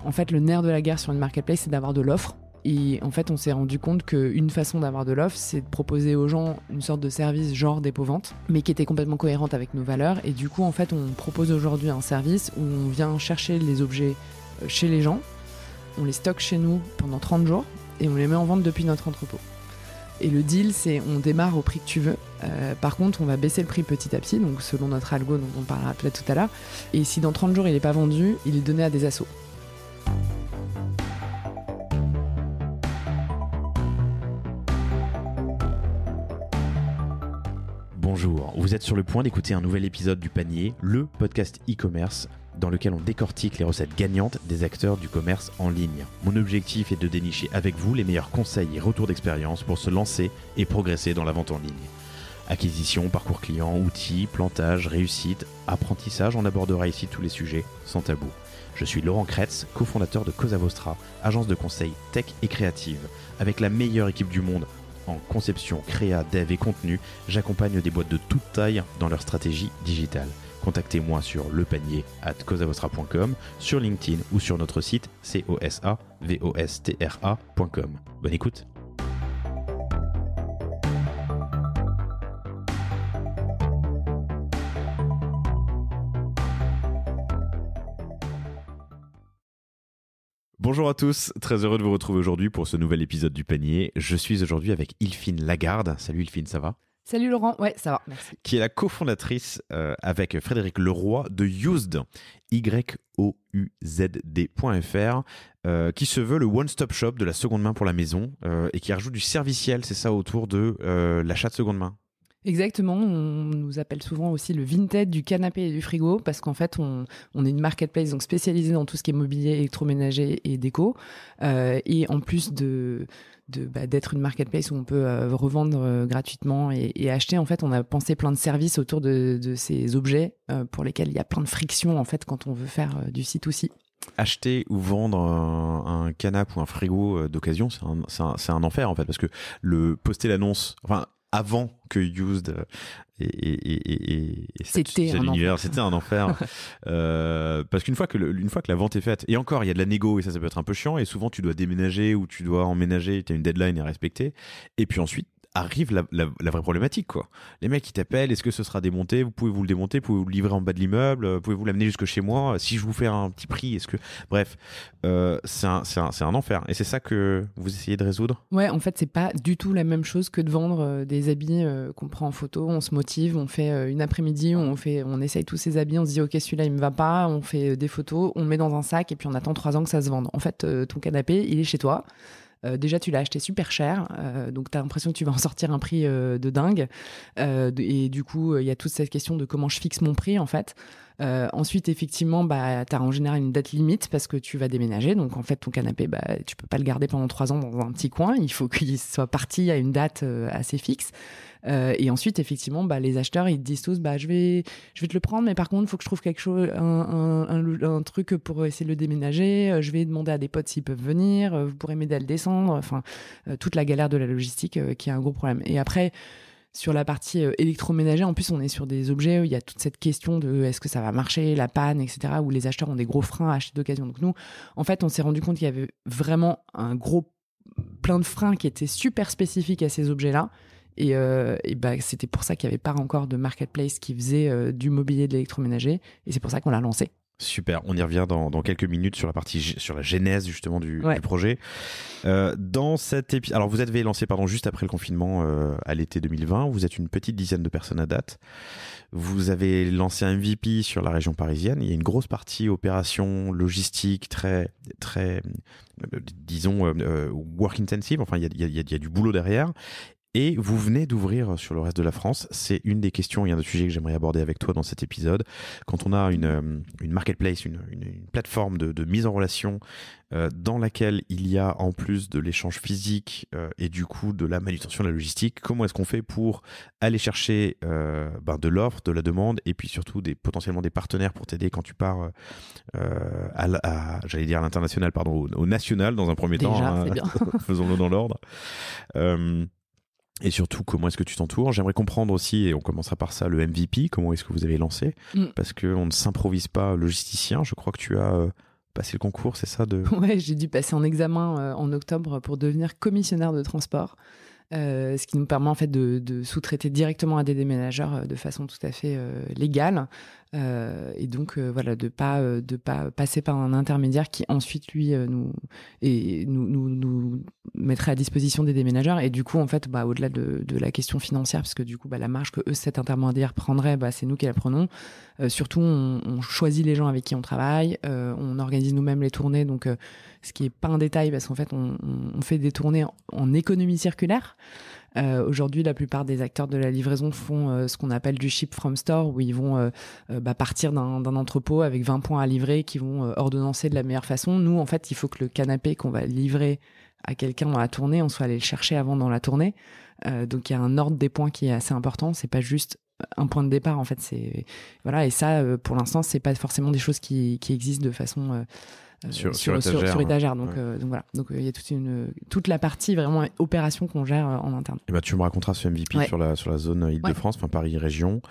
En fait, le nerf de la guerre sur une marketplace, c'est d'avoir de l'offre. Et en fait, on s'est rendu compte qu'une façon d'avoir de l'offre, c'est de proposer aux gens une sorte de service genre dépôt-vente, mais qui était complètement cohérente avec nos valeurs. Et du coup, en fait, on propose aujourd'hui un service où on vient chercher les objets chez les gens, on les stocke chez nous pendant 30 jours et on les met en vente depuis notre entrepôt. Et le deal, c'est on démarre au prix que tu veux. Par contre, on va baisser le prix petit à petit, donc selon notre algo dont on parlera peut-être tout à l'heure. Et si dans 30 jours, il n'est pas vendu, il est donné à des assos. Bonjour, vous êtes sur le point d'écouter un nouvel épisode du Panier, le podcast e-commerce dans lequel on décortique les recettes gagnantes des acteurs du commerce en ligne. Mon objectif est de dénicher avec vous les meilleurs conseils et retours d'expérience pour se lancer et progresser dans la vente en ligne. Acquisition, parcours client, outils, plantage, réussite, apprentissage, on abordera ici tous les sujets sans tabou. Je suis Laurent Kretz, cofondateur de Cosa Vostra, agence de conseil tech et créative. Avec la meilleure équipe du monde en conception, créa, dev et contenu, j'accompagne des boîtes de toute taille dans leur stratégie digitale. Contactez-moi sur lepanier@cosavostra.com, sur LinkedIn ou sur notre site cosavostra.com. Bonne écoute. Bonjour à tous, très heureux de vous retrouver aujourd'hui pour ce nouvel épisode du Panier. Je suis aujourd'hui avec Ilfine Lagarde. Salut Ilfine, ça va ? Salut Laurent, ouais ça va, merci. Qui est la cofondatrice avec Frédéric Leroy de Youzd, youzd.fr, qui se veut le one-stop shop de la seconde main pour la maison et qui rajoute du serviciel, c'est ça, autour de l'achat de seconde main. Exactement, on nous appelle souvent aussi le Vinted du canapé et du frigo parce qu'en fait on est une marketplace donc spécialisée dans tout ce qui est mobilier, électroménager et déco et en plus d'être une marketplace où on peut revendre gratuitement et acheter, en fait on a pensé plein de services autour de ces objets pour lesquels il y a plein de frictions en fait quand on veut faire du C2C. Acheter ou vendre un canapé ou un frigo d'occasion, c'est un enfer en fait, parce que poster l'annonce, enfin avant que Youzd c'était un enfer parce qu'une fois que la vente est faite, et encore il y a de la négo et ça peut être un peu chiant, et souvent tu dois déménager ou tu dois emménager, tu as une deadline à respecter, et puis ensuite arrive la vraie problématique quoi. Les mecs qui t'appellent, est-ce que ce sera démonté, pouvez-vous le démonter, pouvez-vous le livrer en bas de l'immeuble, pouvez-vous l'amener jusque chez moi, si je vous fais un petit prix, est-ce que bref, c'est un enfer, et c'est ça que vous essayez de résoudre. Ouais, en fait c'est pas du tout la même chose que de vendre des habits qu'on prend en photo, on se motive, on fait une après-midi, on essaye tous ces habits, on se dit ok celui-là il me va pas, on fait des photos, on le met dans un sac et puis on attend 3 ans que ça se vende. En fait ton canapé il est chez toi. Déjà, tu l'as acheté super cher, donc tu as l'impression que tu vas en sortir un prix de dingue. Et du coup, il y a toute cette question de comment je fixe mon prix, en fait. Ensuite, effectivement, tu as en général une date limite parce que tu vas déménager. Donc, en fait, ton canapé, tu peux pas le garder pendant 3 ans dans un petit coin. Il faut qu'il soit parti à une date assez fixe. Et ensuite, effectivement, les acheteurs, ils te disent tous, je vais te le prendre, mais par contre, il faut que je trouve quelque chose, un truc pour essayer de le déménager. Je vais demander à des potes s'ils peuvent venir. Vous pourrez m'aider à le descendre. Enfin, toute la galère de la logistique qui est un gros problème. Et après, sur la partie électroménager, en plus, on est sur des objets où il y a toute cette question de est-ce que ça va marcher, la panne, etc., où les acheteurs ont des gros freins à acheter d'occasion. Donc nous, en fait, on s'est rendu compte qu'il y avait vraiment plein de freins qui étaient super spécifiques à ces objets-là. Et c'était pour ça qu'il n'y avait pas encore de marketplace qui faisait du mobilier de l'électroménager. Et c'est pour ça qu'on l'a lancé. Super, on y revient dans quelques minutes sur la genèse justement du projet. Dans cet épisode, alors vous avez lancé juste après le confinement à l'été 2020. Vous êtes une petite dizaine de personnes à date. Vous avez lancé un MVP sur la région parisienne. Il y a une grosse partie opération logistique très très disons work intensive. Enfin il y a du boulot derrière. Et vous venez d'ouvrir sur le reste de la France. C'est une des questions, il y a un sujet que j'aimerais aborder avec toi dans cet épisode. Quand on a une marketplace, une plateforme de mise en relation dans laquelle il y a en plus de l'échange physique et du coup de la manutention de la logistique, comment est-ce qu'on fait pour aller chercher de l'offre, de la demande, et puis surtout potentiellement des partenaires pour t'aider quand tu pars j'allais dire à l'international, au national dans un premier temps. C'est bien. Faisons-le dans l'ordre. Et surtout, comment est-ce que tu t'entoures ? J'aimerais comprendre aussi, et on commencera par ça, le MVP. Comment est-ce que vous avez lancé ? Parce qu'on ne s'improvise pas logisticien. Je crois que tu as passer le concours, c'est ça Ouais, j'ai dû passer un examen en octobre pour devenir commissionnaire de transport. Ce qui nous permet en fait de sous-traiter directement à des déménageurs de façon tout à fait légale. Et donc voilà, de pas passer par un intermédiaire qui ensuite lui nous mettrait à disposition des déménageurs. Et du coup en fait au-delà de la question financière, parce que du coup la marge que cet intermédiaire prendrait, c'est nous qui la prenons. Surtout on choisit les gens avec qui on travaille, on organise nous-mêmes les tournées, donc ce qui est pas un détail parce qu'en fait on fait des tournées en économie circulaire. Aujourd'hui, la plupart des acteurs de la livraison font ce qu'on appelle du ship from store, où ils vont partir d'un entrepôt avec 20 points à livrer, qui vont ordonnancer de la meilleure façon. Nous, en fait, il faut que le canapé qu'on va livrer à quelqu'un dans la tournée, on soit allé le chercher avant dans la tournée. Donc, il y a un ordre des points qui est assez important. C'est pas juste un point de départ, en fait. Voilà. Et ça, pour l'instant, c'est pas forcément des choses qui existent de façon sur étagère. Donc voilà. Donc il y a toute la partie vraiment opération qu'on gère en interne. Et tu me raconteras ce MVP sur la zone Île-de-France, enfin Paris région.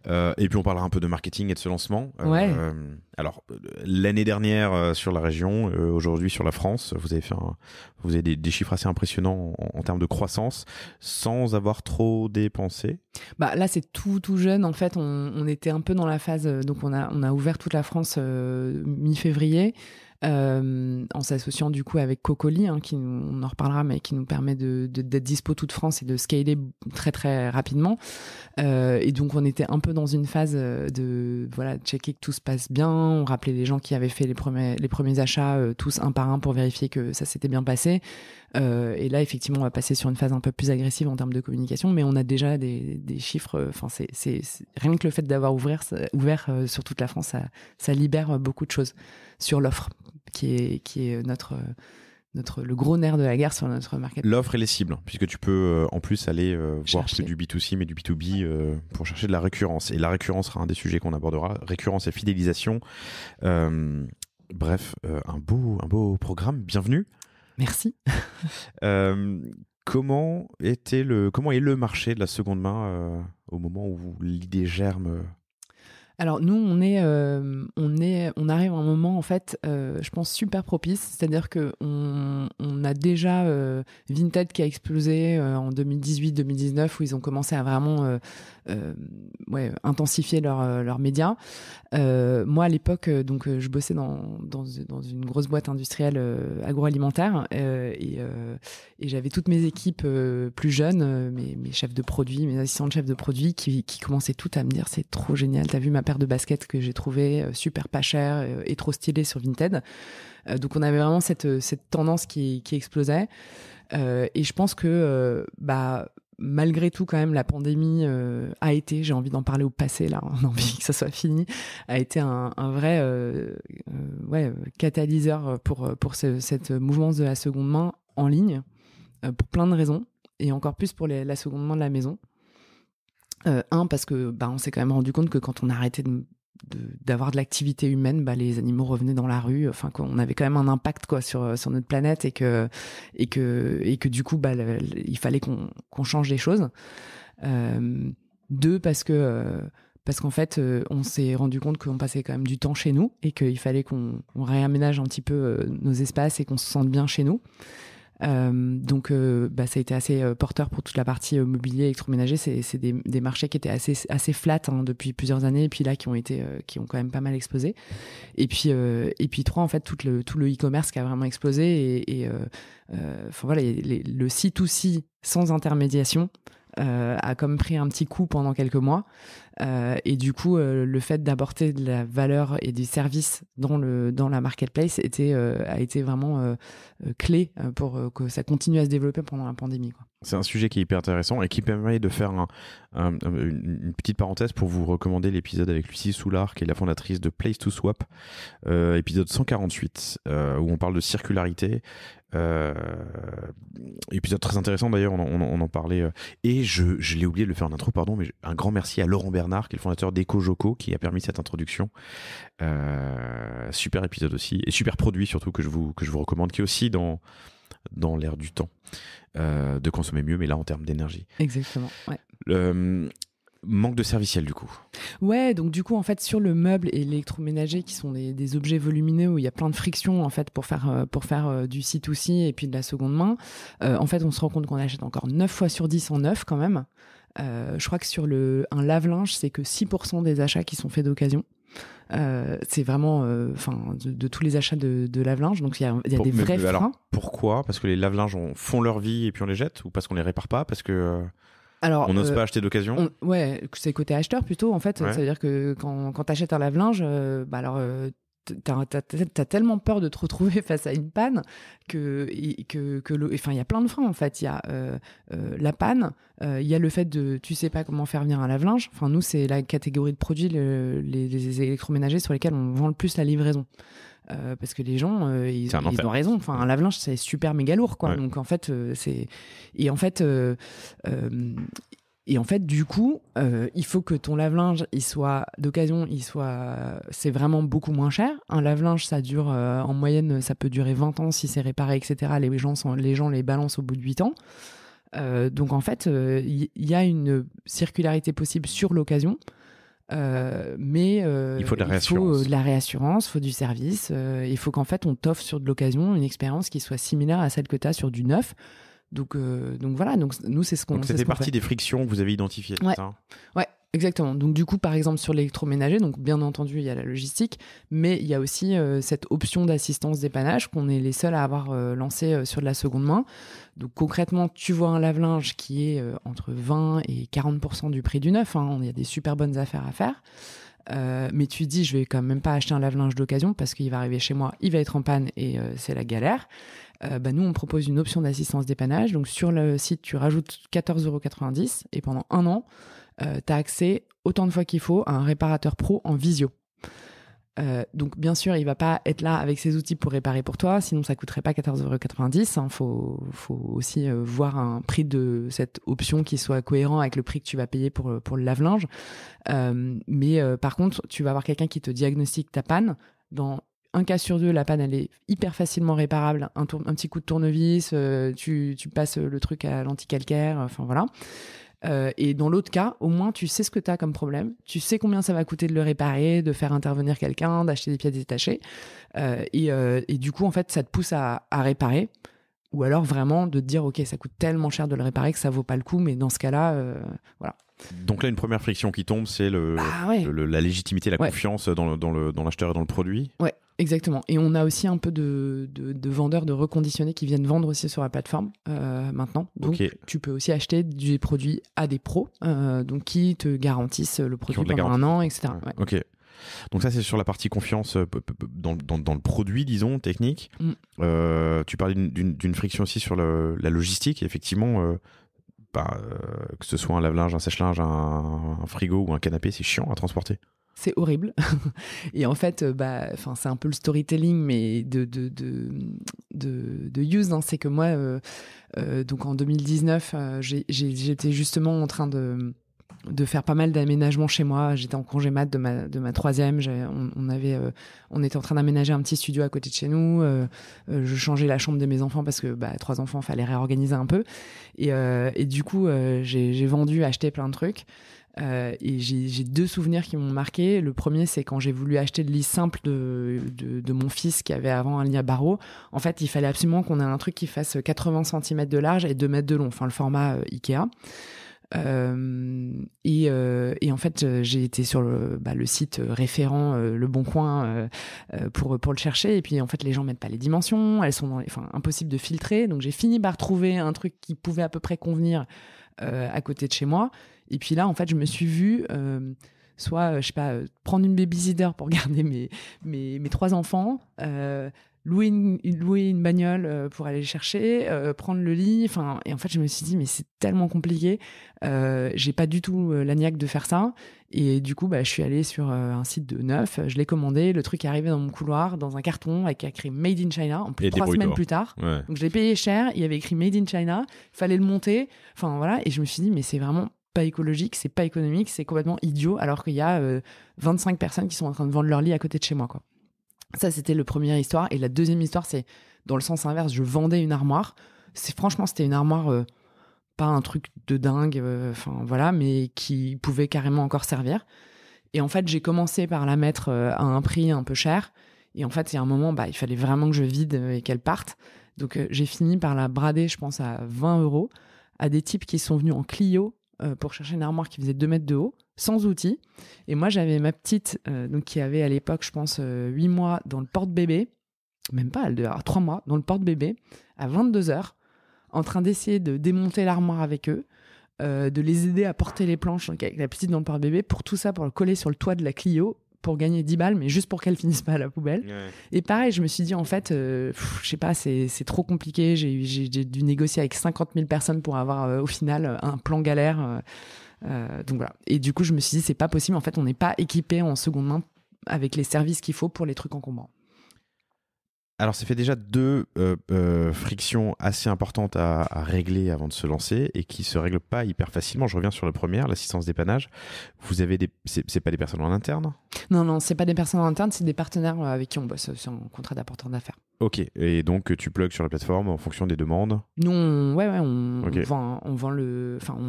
Et puis on parlera un peu de marketing et de ce lancement. Alors l'année dernière sur la région, aujourd'hui sur la France, vous avez des chiffres assez impressionnants en termes de croissance, sans avoir trop dépensé. Là c'est tout jeune en fait. On était un peu dans la phase, donc on a ouvert toute la France mi-février. En s'associant du coup avec Cocoli, on en reparlera, mais qui nous permet d'être dispo toute France et de scaler très très rapidement. Et donc on était un peu dans une phase de checker que tout se passe bien. On rappelait les gens qui avaient fait les premiers achats tous un par un pour vérifier que ça s'était bien passé. Et là effectivement on va passer sur une phase un peu plus agressive en termes de communication, mais on a déjà des chiffres. Enfin c'est rien que le fait d'avoir ouvert sur toute la France, ça libère beaucoup de choses sur l'offre, qui est le gros nerf de la guerre sur notre market. L'offre et les cibles, puisque tu peux en plus aller voir que du B2C mais du B2B pour chercher de la récurrence. Et la récurrence sera un des sujets qu'on abordera. Récurrence et fidélisation. Bref, un beau programme. Bienvenue. Merci. Comment est le marché de la seconde main au moment où l'idée germe? Alors nous, on arrive à un moment en fait, je pense super propice, c'est-à-dire que on a déjà Vinted qui a explosé en 2018-2019 où ils ont commencé à vraiment intensifier leurs médias. Moi à l'époque, je bossais dans une grosse boîte industrielle agroalimentaire et j'avais toutes mes équipes plus jeunes, mes chefs de produits, mes assistants de chefs de produits qui commençaient toutes à me dire c'est trop génial, t'as vu ma paire de baskets que j'ai trouvée super pas chère et trop stylée sur Vinted. Donc on avait vraiment cette tendance qui explosait. Et je pense que malgré tout quand même la pandémie a été, j'ai envie d'en parler au passé là, on a envie que ça soit fini, a été un vrai catalyseur pour cette mouvance de la seconde main en ligne pour plein de raisons et encore plus pour la seconde main de la maison. Parce que on s'est quand même rendu compte que quand on a arrêté d'avoir de l'activité humaine, les animaux revenaient dans la rue, enfin qu'on avait quand même un impact sur notre planète et que du coup il fallait qu'on change les choses. Parce qu'en fait on s'est rendu compte qu'on passait quand même du temps chez nous et qu'il fallait qu'on réaménage un petit peu nos espaces et qu'on se sente bien chez nous. Donc ça a été assez porteur pour toute la partie mobilier électroménager. C'est des marchés qui étaient assez flat depuis plusieurs années et puis là qui ont quand même pas mal explosé. Et puis 3 en fait tout le e-commerce qui a vraiment explosé et le C2C sans intermédiation a comme pris un petit coup pendant quelques mois. Et du coup, le fait d'apporter de la valeur et du service dans la marketplace a été vraiment clé pour que ça continue à se développer pendant la pandémie, quoi. C'est un sujet qui est hyper intéressant et qui permet de faire une petite parenthèse pour vous recommander l'épisode avec Lucie Soulard, qui est la fondatrice de Place to Swap, épisode 148, où on parle de circularité. Épisode très intéressant d'ailleurs, on en parlait. Et je l'ai oublié de le faire en intro, pardon, mais un grand merci à Laurent Bernard, qui est le fondateur d'EcoJoco, qui a permis cette introduction. Super épisode aussi, et super produit surtout que je vous recommande, qui est aussi dans l'air du temps. De consommer mieux, mais là en termes d'énergie. Exactement, ouais. manque de serviciel du coup. Ouais, donc du coup en fait sur le meuble et l'électroménager qui sont des objets volumineux où il y a plein de frictions en fait pour faire du C2C et puis de la seconde main, en fait on se rend compte qu'on achète encore 9 fois sur 10 en neuf quand même. Je crois que sur un lave-linge c'est que 6% des achats qui sont faits d'occasion. C'est vraiment de tous les achats de lave-linge, donc il y a des vrais freins. Alors, pourquoi ? Parce que les lave-linges font leur vie et puis on les jette, ou parce qu'on les répare pas, parce que on n'ose pas acheter d'occasion ? Ouais, c'est côté acheteur plutôt en fait. Ouais. Ça veut dire que quand t'achètes un lave-linge, t'as tellement peur de te retrouver face à une panne que il y a plein de freins en fait. Il y a la panne, il y a le fait de tu sais pas comment faire venir un lave-linge. Enfin nous c'est la catégorie de produits les électroménagers sur lesquels on vend le plus la livraison. Parce que les gens ils ont raison. Enfin un lave-linge c'est super méga lourd quoi. Ouais. Donc en fait Et en fait, du coup, il faut que ton lave-linge, il soit d'occasion, c'est vraiment beaucoup moins cher. Un lave-linge, ça dure, en moyenne, ça peut durer 20 ans si c'est réparé, etc. Les gens les balancent au bout de 8 ans. Donc en fait, il y a une circularité possible sur l'occasion. Mais il faut de la réassurance, il faut du service. Il faut qu'en fait, on t'offre sur de l'occasion une expérience qui soit similaire à celle que tu as sur du neuf. Donc voilà, donc nous c'est ce qu'on. Donc c'était partie des frictions que vous avez identifiées. Ouais. Ça ouais, exactement. Donc du coup, par exemple sur l'électroménager, donc bien entendu il y a la logistique, mais il y a aussi cette option d'assistance dépannage qu'on est les seuls à avoir lancé sur de la seconde main. Donc concrètement, tu vois un lave-linge qui est entre 20 et 40% du prix du neuf. Hein. Il y a des super bonnes affaires à faire. Mais tu dis, je vais quand même pas acheter un lave-linge d'occasion parce qu'il va arriver chez moi, il va être en panne et c'est la galère. Nous, on propose une option d'assistance dépannage. Donc, sur le site, tu rajoutes 14,90 € et pendant 1 an, tu as accès autant de fois qu'il faut à un réparateur pro en visio. Donc, bien sûr, il va pas être là avec ses outils pour réparer pour toi, sinon ça coûterait pas 14,90 €. Faut aussi voir un prix de cette option qui soit cohérent avec le prix que tu vas payer pour le lave-linge. Mais par contre, tu vas avoir quelqu'un qui te diagnostique ta panne. Dans un cas sur 2, la panne, elle est hyper facilement réparable. Un petit coup de tournevis, tu passes le truc à l'anticalcaire, enfin voilà. Et dans l'autre cas, au moins, tu sais ce que tu as comme problème. Tu sais combien ça va coûter de le réparer, de faire intervenir quelqu'un, d'acheter des pièces détachées. Et du coup, en fait, ça te pousse à réparer. Ou alors vraiment de te dire, OK, ça coûte tellement cher de le réparer que ça vaut pas le coup. Mais dans ce cas-là, voilà. Donc là, une première friction qui tombe, c'est la légitimité, la confiance dans l'acheteur et dans le produit. Ouais, exactement. Et on a aussi un peu de vendeurs de reconditionnés qui viennent vendre aussi sur la plateforme maintenant. Donc, tu peux aussi acheter des produits à des pros donc qui te garantissent le produit pendant 1 an, etc. Ouais. Ok. Donc ça, c'est sur la partie confiance dans le produit, disons, technique. Tu parlais d'une friction aussi sur la logistique. Et effectivement, que ce soit un lave-linge, un sèche-linge, un frigo ou un canapé, c'est chiant à transporter. C'est horrible. Et en fait, c'est un peu le storytelling, mais de use. Hein. C'est que moi, donc en 2019, j'étais justement en train de faire pas mal d'aménagements chez moi. J'étais en congé mat de ma troisième. On était en train d'aménager un petit studio à côté de chez nous. Je changeais la chambre de mes enfants parce que 3 enfants, fallait réorganiser un peu. Et du coup, j'ai acheté plein de trucs. Et j'ai 2 souvenirs qui m'ont marqué. Le premier, c'est quand j'ai voulu acheter le lit simple de mon fils qui avait avant un lit à barreaux. En fait, il fallait absolument qu'on ait un truc qui fasse 80 cm de large et 2 mètres de long. Enfin, le format Ikea. Et en fait, j'ai été sur le site référent Le Bon Coin pour le chercher. Et puis en fait, les gens mettent pas les dimensions, elles sont impossible de filtrer. Donc j'ai fini par trouver un truc qui pouvait à peu près convenir à côté de chez moi. Et puis là, en fait, je me suis vue soit prendre une babysitter pour garder mes 3 enfants. Louer une bagnole pour aller les chercher, prendre le lit, et en fait je me suis dit mais c'est tellement compliqué, j'ai pas du tout la niaque de faire ça, et du coup je suis allée sur un site de neuf, je l'ai commandé, le truc est arrivé dans mon couloir dans un carton avec écrit Made in China, en plus 3 semaines plus tard, ouais. Donc je l'ai payé cher, il y avait écrit Made in China, il fallait le monter, voilà, et je me suis dit mais c'est vraiment pas écologique, c'est pas économique, c'est complètement idiot, alors qu'il y a 25 personnes qui sont en train de vendre leur lit à côté de chez moi, quoi. Ça, c'était la première histoire. Et la deuxième histoire, c'est dans le sens inverse. Je vendais une armoire. Franchement, c'était une armoire pas un truc de dingue, voilà, mais qui pouvait carrément encore servir. Et en fait, j'ai commencé par la mettre à un prix un peu cher. Et en fait, il y a un moment, il fallait vraiment que je vide et qu'elle parte. Donc, j'ai fini par la brader, je pense, à 20 € à des types qui sont venus en Clio pour chercher une armoire qui faisait 2 mètres de haut, sans outils. Et moi, j'avais ma petite, donc qui avait à l'époque, je pense, 8 mois dans le porte-bébé. Même pas, elle devait avoir 3 mois dans le porte-bébé, à 22h, en train d'essayer de démonter l'armoire avec eux, de les aider à porter les planches avec la petite dans le porte-bébé, pour tout ça, pour le coller sur le toit de la Clio, pour gagner 10 balles, mais juste pour qu'elle finisse pas à la poubelle. Ouais. Et pareil, je me suis dit, en fait, je sais pas, c'est trop compliqué. J'ai dû négocier avec 50 000 personnes pour avoir, au final, un plan galère. Donc voilà. Et du coup, je me suis dit, c'est pas possible. En fait, on n'est pas équipé en seconde main avec les services qu'il faut pour les trucs encombrants. Alors, ça fait déjà 2 frictions assez importantes à régler avant de se lancer et qui se règlent pas hyper facilement. Je reviens sur la première, l'assistance dépannage. Vous avez c'est pas des personnes en interne ? Non, c'est pas des personnes en interne, c'est des partenaires avec qui on bosse sur un contrat d'apporteur d'affaires. Ok, et donc tu plugues sur la plateforme en fonction des demandes ? Nous, on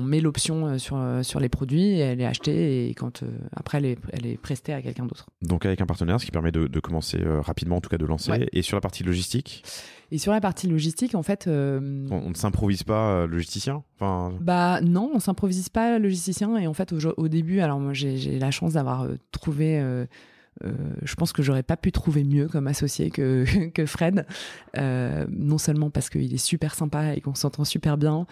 met l'option sur les produits et elle est achetée et quand après elle est prestée à quelqu'un d'autre. Donc avec un partenaire, ce qui permet de commencer rapidement, en tout cas de lancer. Ouais. Et sur la partie logistique ? Et sur la partie logistique, en fait... On ne s'improvise pas logisticien ? Non, on ne s'improvise pas logisticien. Et en fait, au début, alors moi, j'ai la chance d'avoir trouvé... je pense que j'aurais pas pu trouver mieux comme associé que Fred, non seulement parce qu'il est super sympa et qu'on s'entend super bien,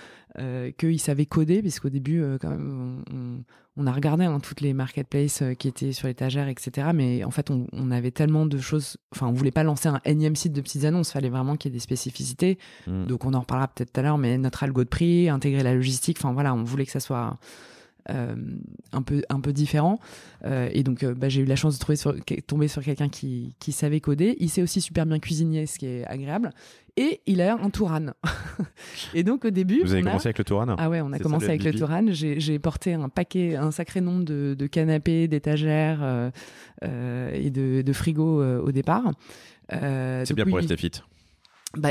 qu'il savait coder, puisqu'au début quand même on a regardé toutes les marketplaces qui étaient sur l'étagère, etc. Mais en fait on avait tellement de choses, on voulait pas lancer un énième site de petites annonces, fallait vraiment qu'il y ait des spécificités. Donc on en reparlera peut-être tout à l'heure, mais notre algo de prix, intégrer la logistique, on voulait que ça soit un peu différent, et donc j'ai eu la chance de tomber sur quelqu'un qui savait coder. Il sait aussi super bien cuisiner, ce qui est agréable, et il a un Touran. Et donc au début vous avez commencé avec le Touran ? Ah ouais, on a commencé avec le Touran. J'ai porté un sacré nombre de canapés, d'étagères et de frigos au départ. C'est bien pour rester fit.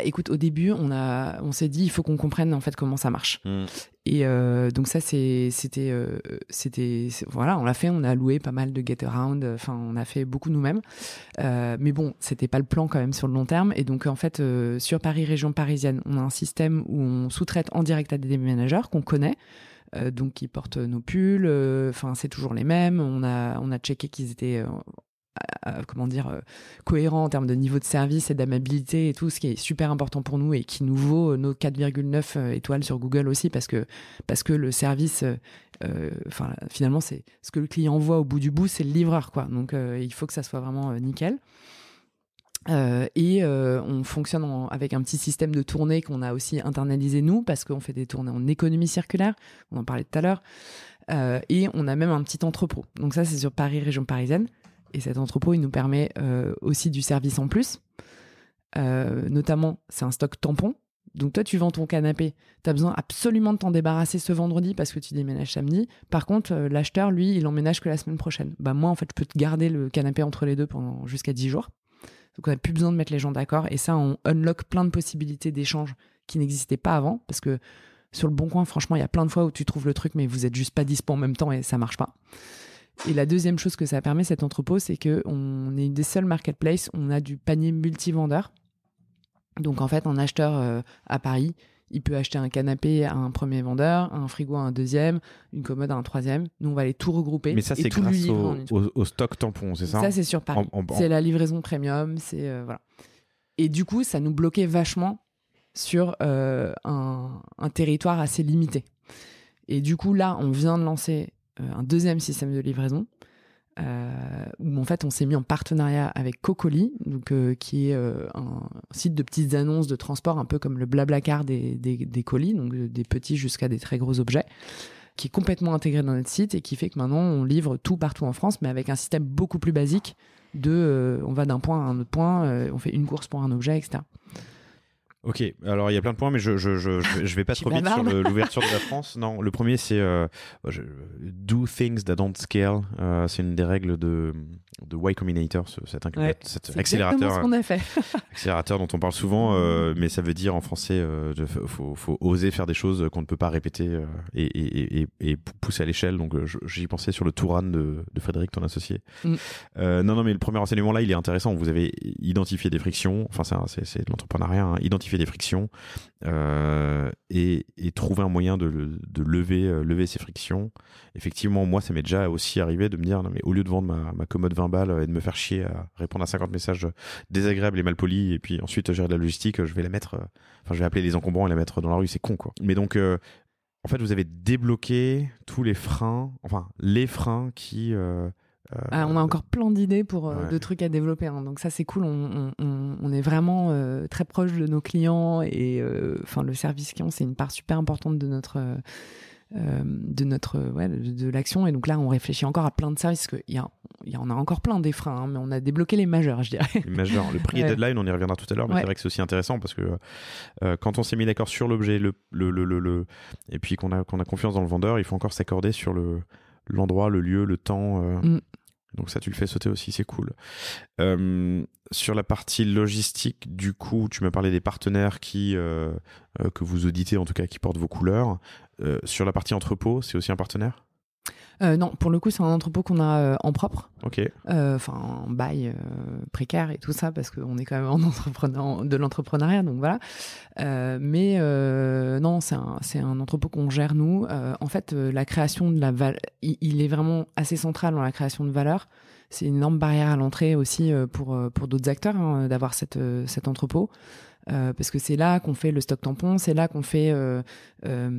Écoute, au début, on s'est dit, il faut qu'on comprenne en fait comment ça marche. Et donc ça, c'était, voilà, on l'a fait, on a loué pas mal de get-around, on a fait beaucoup nous-mêmes. Mais bon, c'était pas le plan quand même sur le long terme. Et donc en fait, sur Paris, région parisienne, on a un système où on sous-traite en direct à des déménageurs qu'on connaît. Donc qui portent nos pulls, c'est toujours les mêmes. On a checké qu'ils étaient cohérent en termes de niveau de service et d'amabilité et tout, ce qui est super important pour nous et qui nous vaut nos 4,9 étoiles sur Google aussi, parce que le service, finalement, c'est ce que le client voit au bout du bout, c'est le livreur, quoi. Donc il faut que ça soit vraiment nickel. On fonctionne avec un petit système de tournée qu'on a aussi internalisé nous, parce qu'on fait des tournées en économie circulaire, on en parlait tout à l'heure, et on a même un petit entrepôt. Donc ça, c'est sur Paris, région parisienne. Et cet entrepôt, il nous permet aussi du service en plus. Notamment, c'est un stock tampon. Donc toi, tu vends ton canapé. Tu as besoin absolument de t'en débarrasser ce vendredi parce que tu déménages samedi. Par contre, l'acheteur, lui, il emménage que la semaine prochaine. Moi, en fait, je peux te garder le canapé entre les deux pendant jusqu'à 10 jours. Donc on n'a plus besoin de mettre les gens d'accord. Et ça, on unlock plein de possibilités d'échange qui n'existaient pas avant. Parce que sur le Bon Coin, franchement, il y a plein de fois où tu trouves le truc, mais vous êtes juste pas dispo en même temps et ça marche pas. Et la deuxième chose que ça permet, cet entrepôt, c'est qu'on est une des seules marketplaces où on a du panier multivendeur. Donc en fait, un acheteur à Paris, il peut acheter un canapé à un premier vendeur, un frigo à un deuxième, une commode à un troisième. Nous, on va les tout regrouper. Mais ça, c'est grâce au stock tampon, c'est ça ? Ça, c'est sur Paris. C'est la livraison premium. Voilà. Et du coup, ça nous bloquait vachement sur un territoire assez limité. Et du coup, là, on vient de lancer un deuxième système de livraison où en fait on s'est mis en partenariat avec Cocoli, donc qui est un site de petites annonces de transport, un peu comme le Blablacar des colis, donc des petits jusqu'à des très gros objets, qui est complètement intégré dans notre site et qui fait que maintenant on livre tout partout en France, mais avec un système beaucoup plus basique on va d'un point à un autre point, on fait une course pour un objet, etc. Ok, alors il y a plein de points, mais je vais pas trop vite sur l'ouverture de la France. Non, le premier c'est do things that don't scale. C'est une des règles de de Y Combinator, cet accélérateur, ce qu'on a fait. Accélérateur dont on parle souvent, mais ça veut dire en français, faut oser faire des choses qu'on ne peut pas répéter et pousser à l'échelle. Donc j'y pensais sur le Touran de Frédéric, ton associé. Non, mais le premier enseignement là, il est intéressant. Vous avez identifié des frictions, enfin c'est de l'entrepreneuriat, hein, identifier des frictions et trouver un moyen de lever ces frictions. Effectivement, moi, ça m'est déjà aussi arrivé de me dire, non, mais au lieu de vendre ma commode 20 balles et de me faire chier à répondre à 50 messages désagréables et mal polis, et puis ensuite gérer de la logistique, je vais appeler les encombrants et la mettre dans la rue, c'est con, quoi. Mais donc, en fait, vous avez débloqué tous les freins qui... on a encore plein d'idées de trucs à développer, hein. Donc ça c'est cool, on est vraiment très proche de nos clients et le service client c'est une part super importante de de l'action, et donc là on réfléchit encore à plein de services, parce qu'il y en a encore plein des freins, hein, mais on a débloqué les majeurs, je dirais. Les majeurs, le prix et deadline, on y reviendra tout à l'heure, mais c'est vrai que c'est aussi intéressant parce que quand on s'est mis d'accord sur l'objet, et puis qu'on a confiance dans le vendeur, il faut encore s'accorder sur l'endroit, le lieu, le temps. Donc ça, tu le fais sauter aussi, c'est cool. Sur la partie logistique, du coup, tu m'as parlé des partenaires que vous auditez, en tout cas, qui portent vos couleurs. Sur la partie entrepôt, c'est aussi un partenaire ? Non, pour le coup, c'est un entrepôt qu'on a en propre. Ok. En bail précaire et tout ça, parce qu'on est quand même de l'entrepreneuriat, donc voilà. Mais non, c'est un entrepôt qu'on gère nous. En fait, la création de la valeur, il est vraiment assez central dans la création de valeur. C'est une énorme barrière à l'entrée aussi pour d'autres acteurs, hein, d'avoir cet entrepôt. Parce que c'est là qu'on fait le stock tampon, c'est là qu'on fait la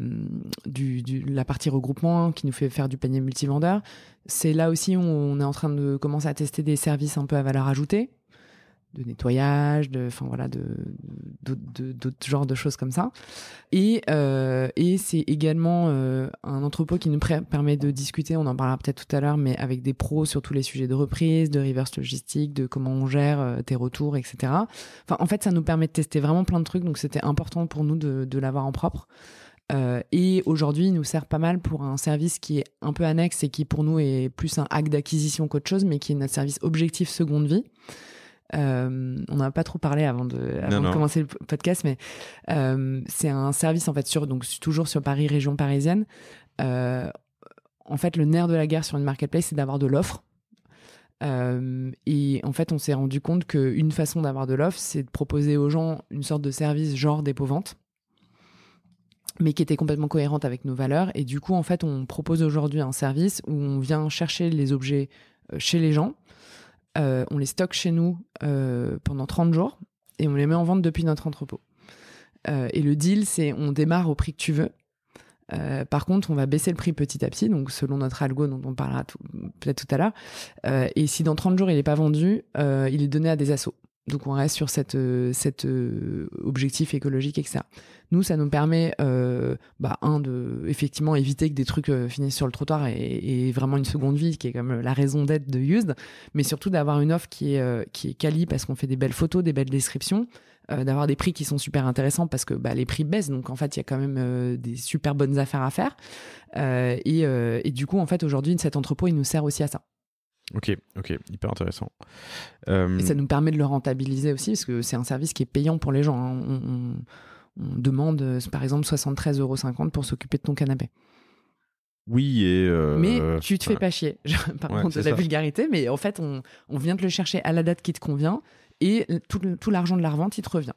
partie regroupement qui nous fait faire du panier multivendeur. C'est là aussi où on est en train de commencer à tester des services un peu à valeur ajoutée, de nettoyage, d'autres genres de choses comme ça. Et c'est également un entrepôt qui nous permet de discuter, on en parlera peut-être tout à l'heure, mais avec des pros sur tous les sujets de reprise, de reverse logistique, de comment on gère tes retours, etc. Enfin, en fait, ça nous permet de tester vraiment plein de trucs, donc c'était important pour nous de l'avoir en propre. Et aujourd'hui, il nous sert pas mal pour un service qui est un peu annexe et qui pour nous est plus un hack d'acquisition qu'autre chose, mais qui est notre service objectif seconde vie. On n'en a pas trop parlé avant de commencer le podcast, mais c'est un service en fait toujours sur Paris, région parisienne. En fait, le nerf de la guerre sur une marketplace, c'est d'avoir de l'offre. Et en fait, on s'est rendu compte qu'une façon d'avoir de l'offre, c'est de proposer aux gens une sorte de service genre dépôt-vente, mais qui était complètement cohérente avec nos valeurs. Et du coup, en fait, on propose aujourd'hui un service où on vient chercher les objets chez les gens. On les stocke chez nous pendant 30 jours et on les met en vente depuis notre entrepôt. Et le deal, c'est on démarre au prix que tu veux. Par contre, on va baisser le prix petit à petit, donc selon notre algo dont on parlera peut-être tout à l'heure. Et si dans 30 jours, il n'est pas vendu, il est donné à des assos. Donc on reste sur cet objectif écologique, etc. Nous, ça nous permet de effectivement éviter que des trucs finissent sur le trottoir et vraiment une seconde vie, qui est comme la raison d'être de Used, mais surtout d'avoir une offre qui est quali parce qu'on fait des belles photos, des belles descriptions, d'avoir des prix qui sont super intéressants parce que les prix baissent, donc en fait il y a quand même des super bonnes affaires à faire. Et du coup en fait aujourd'hui cet entrepôt il nous sert aussi à ça. Ok, hyper intéressant. Et ça nous permet de le rentabiliser aussi, parce que c'est un service qui est payant pour les gens, hein. On demande, par exemple, 73,50 € pour s'occuper de ton canapé. Oui, mais tu te fais pas chier, pardon de la vulgarité, mais en fait, on vient te le chercher à la date qui te convient, et tout l'argent de la revente, il te revient.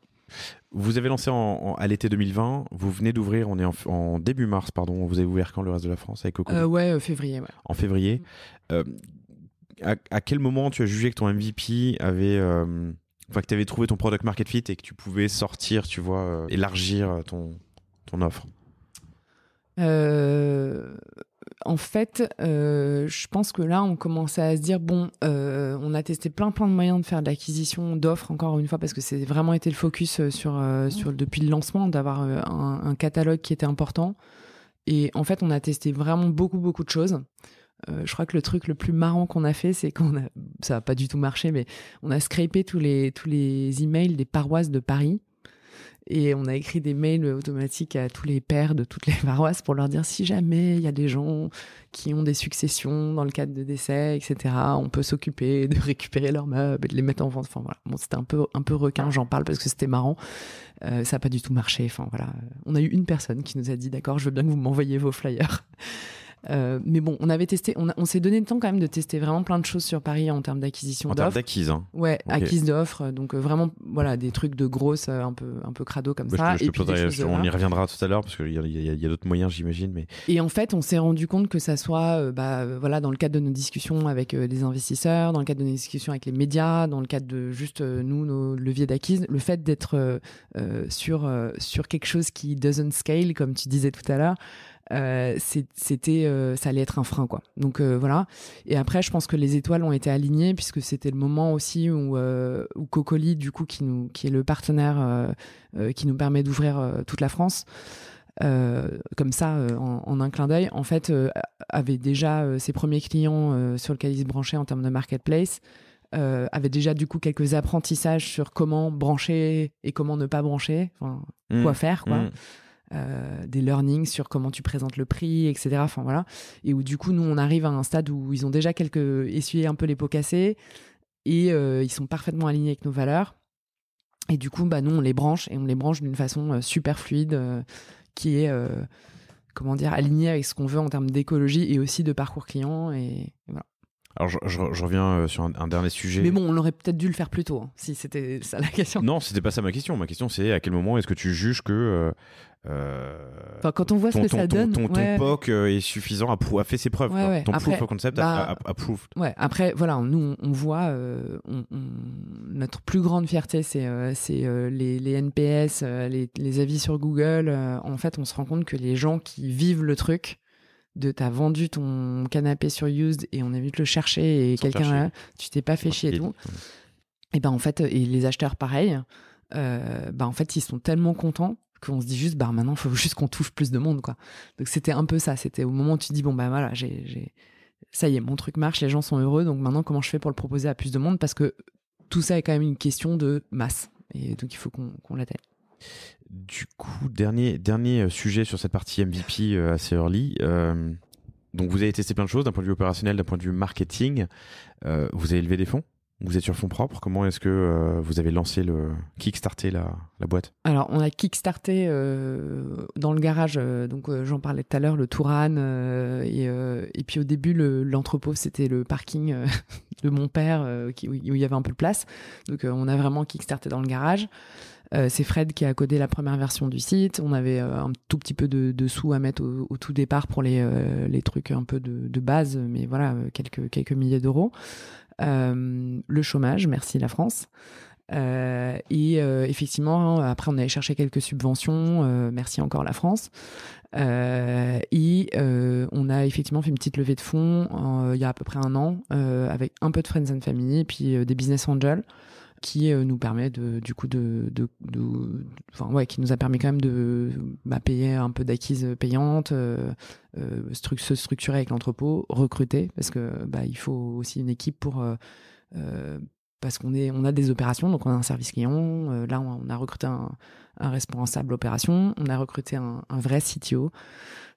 Vous avez lancé à l'été 2020, vous venez d'ouvrir, on est en début mars, pardon, vous avez ouvert quand le reste de la France avec Coco ? Février. Ouais. En février. À quel moment tu as jugé que ton MVP avait... que tu avais trouvé ton product market fit et que tu pouvais sortir, tu vois, élargir ton offre ? En fait, je pense que là, on commençait à se dire, on a testé plein de moyens de faire de l'acquisition d'offres, encore une fois, parce que c'est vraiment été le focus depuis le lancement, d'avoir un catalogue qui était important. Et en fait, on a testé vraiment beaucoup de choses. Je crois que le truc le plus marrant qu'on a fait, c'est ça n'a pas du tout marché, mais on a scrapé tous les emails des paroisses de Paris Et on a écrit des mails automatiques à tous les pères de toutes les paroisses pour leur dire si jamais il y a des gens qui ont des successions dans le cadre de décès, etc., on peut s'occuper de récupérer leurs meubles et de les mettre en vente. Enfin voilà, bon, c'était un peu requin, j'en parle parce que c'était marrant. Ça n'a pas du tout marché. Enfin voilà, on a eu une personne qui nous a dit d'accord, je veux bien que vous m'envoyiez vos flyers. Mais bon, on avait testé, on s'est donné le temps quand même de tester vraiment plein de choses sur Paris en termes d'acquisition d'offres. En termes d'acquise, hein. Ouais, okay. Acquise d'offres, donc vraiment, voilà, des trucs de grosses, un peu crado comme ça. Et puis on y reviendra tout à l'heure parce qu'il y a d'autres moyens, j'imagine. Mais... Et en fait, on s'est rendu compte que ça soit, voilà, dans le cadre de nos discussions avec des investisseurs, dans le cadre de nos discussions avec les médias, dans le cadre de juste nos leviers d'acquise, le fait d'être sur quelque chose qui doesn't scale, comme tu disais tout à l'heure. Ça allait être un frein, quoi. Donc voilà. Et après, je pense que les étoiles ont été alignées puisque c'était le moment aussi où Cocoli, du coup, qui est le partenaire qui nous permet d'ouvrir toute la France, comme ça, en un clin d'œil, en fait, avait déjà ses premiers clients sur lesquels il se branchait en termes de marketplace. Avait déjà du coup quelques apprentissages sur comment brancher et comment ne pas brancher, quoi faire, quoi. Des learnings sur comment tu présentes le prix, etc. Enfin voilà. Et où du coup nous on arrive à un stade où ils ont déjà essuyé un peu les pots cassés et ils sont parfaitement alignés avec nos valeurs. Et du coup nous on les branche et on les branche d'une façon super fluide qui est alignée avec ce qu'on veut en termes d'écologie et aussi de parcours client et voilà. Alors je reviens sur un dernier sujet. Mais bon, on aurait peut-être dû le faire plus tôt, hein, si c'était ça la question. Non, c'était pas ça ma question. Ma question c'est à quel moment est-ce que tu juges que quand on voit ce que ça donne, ton POC est suffisant, a fait ses preuves. Ouais. Ton après, proof of concept a proved. Ouais. Après, voilà, nous on voit notre plus grande fierté, c'est les NPS, les avis sur Google. En fait, on se rend compte que les gens qui vivent le truc. T'as vendu ton canapé sur Used et on a vu te le chercher et tu t'es pas fait chier et tout. Et en fait, et les acheteurs pareil, en fait, ils sont tellement contents qu'on se dit juste, maintenant, il faut juste qu'on touche plus de monde, quoi. Donc, c'était un peu ça. C'était au moment où tu te dis, voilà, ça y est, mon truc marche, les gens sont heureux. Donc, maintenant, comment je fais pour le proposer à plus de monde? Parce que tout ça est quand même une question de masse. Et donc, il faut qu'on l'atteigne. Du coup, dernier sujet sur cette partie MVP assez early. Donc, vous avez testé plein de choses d'un point de vue opérationnel, d'un point de vue marketing. Vous avez levé des fonds? Vous êtes sur fonds propres? Comment est-ce que vous avez kickstarté la boîte? Alors, on a kickstarté dans le garage. Donc, j'en parlais tout à l'heure, le Tourane. Et puis, au début, l'entrepôt, c'était le parking de mon père où il y avait un peu de place. Donc, on a vraiment kickstarté dans le garage. C'est Fred qui a codé la première version du site. On avait un tout petit peu de sous à mettre au tout départ pour les trucs un peu de base, mais voilà, quelques milliers d'euros. Le chômage, merci la France. Et effectivement, après on allait chercher quelques subventions, merci encore la France. Et on a effectivement fait une petite levée de fonds il y a à peu près 1 an, avec un peu de friends and family et puis des business angels qui nous permet qui nous a permis quand même de payer un peu d'acquise payante, se structurer avec l'entrepôt, recruter parce que il faut aussi une équipe pour parce on a des opérations, donc on a un service client. Là, on a recruté un responsable opération, on a recruté un vrai CTO.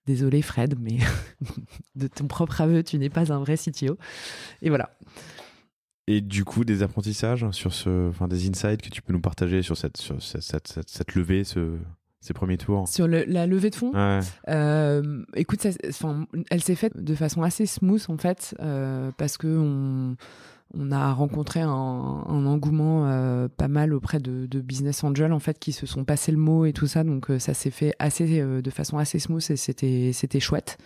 Désolé Fred, mais de ton propre aveu, tu n'es pas un vrai CTO. Et voilà. Et du coup, des apprentissages sur des insights que tu peux nous partager sur cette levée, ces premiers tours? Sur la levée de fonds? Ouais. Écoute, elle s'est faite de façon assez smooth en fait, parce que on a rencontré un engouement pas mal auprès de business angels en fait qui se sont passé le mot et tout ça, donc ça s'est fait de façon assez smooth et c'était chouette.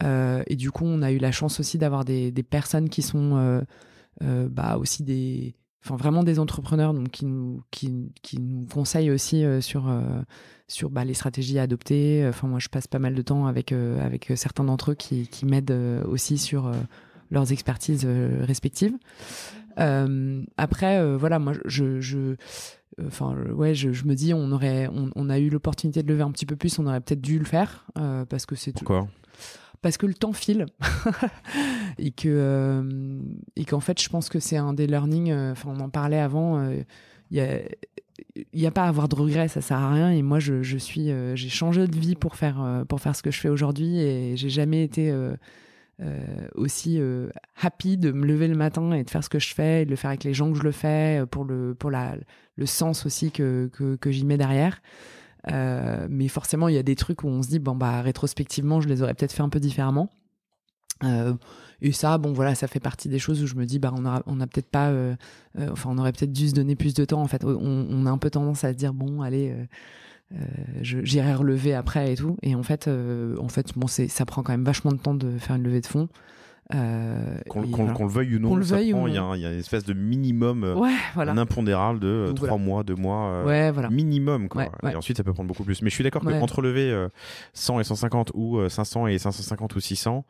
Et du coup, on a eu la chance aussi d'avoir des personnes qui sont aussi vraiment des entrepreneurs donc qui nous conseillent aussi sur les stratégies à adopter. Moi, je passe pas mal de temps avec certains d'entre eux qui m'aident aussi sur leurs expertises respectives. Après, voilà, moi, je me dis, on a eu l'opportunité de lever un petit peu plus, on aurait peut-être dû le faire parce que c'est. Pourquoi ? Parce que le temps file et qu'en fait, je pense que c'est un des learnings. On en parlait avant. il n'y a pas à avoir de regrets, ça sert à rien. Et moi, j'ai changé de vie pour faire ce que je fais aujourd'hui, et j'ai jamais été aussi happy de me lever le matin et de faire ce que je fais, et de le faire avec les gens que je le fais, pour le sens aussi que j'y mets derrière. Mais forcément, il y a des trucs où on se dit rétrospectivement, je les aurais peut-être fait un peu différemment. Et ça, voilà, ça fait partie des choses où je me dis, on a peut-être pas, on aurait peut-être dû se donner plus de temps. En fait, on a un peu tendance à se dire, bon, allez, j'irai relever après et tout. Et en fait, ça prend quand même vachement de temps de faire une levée de fonds. Qu'on le veuille ou non, il y a une espèce de minimum, un impondéral de 3 mois, 2 mois, minimum, quoi. Et ensuite ça peut prendre beaucoup plus. Mais je suis d'accord qu'entre lever 100 et 150 ou 500 et 550 ou 600,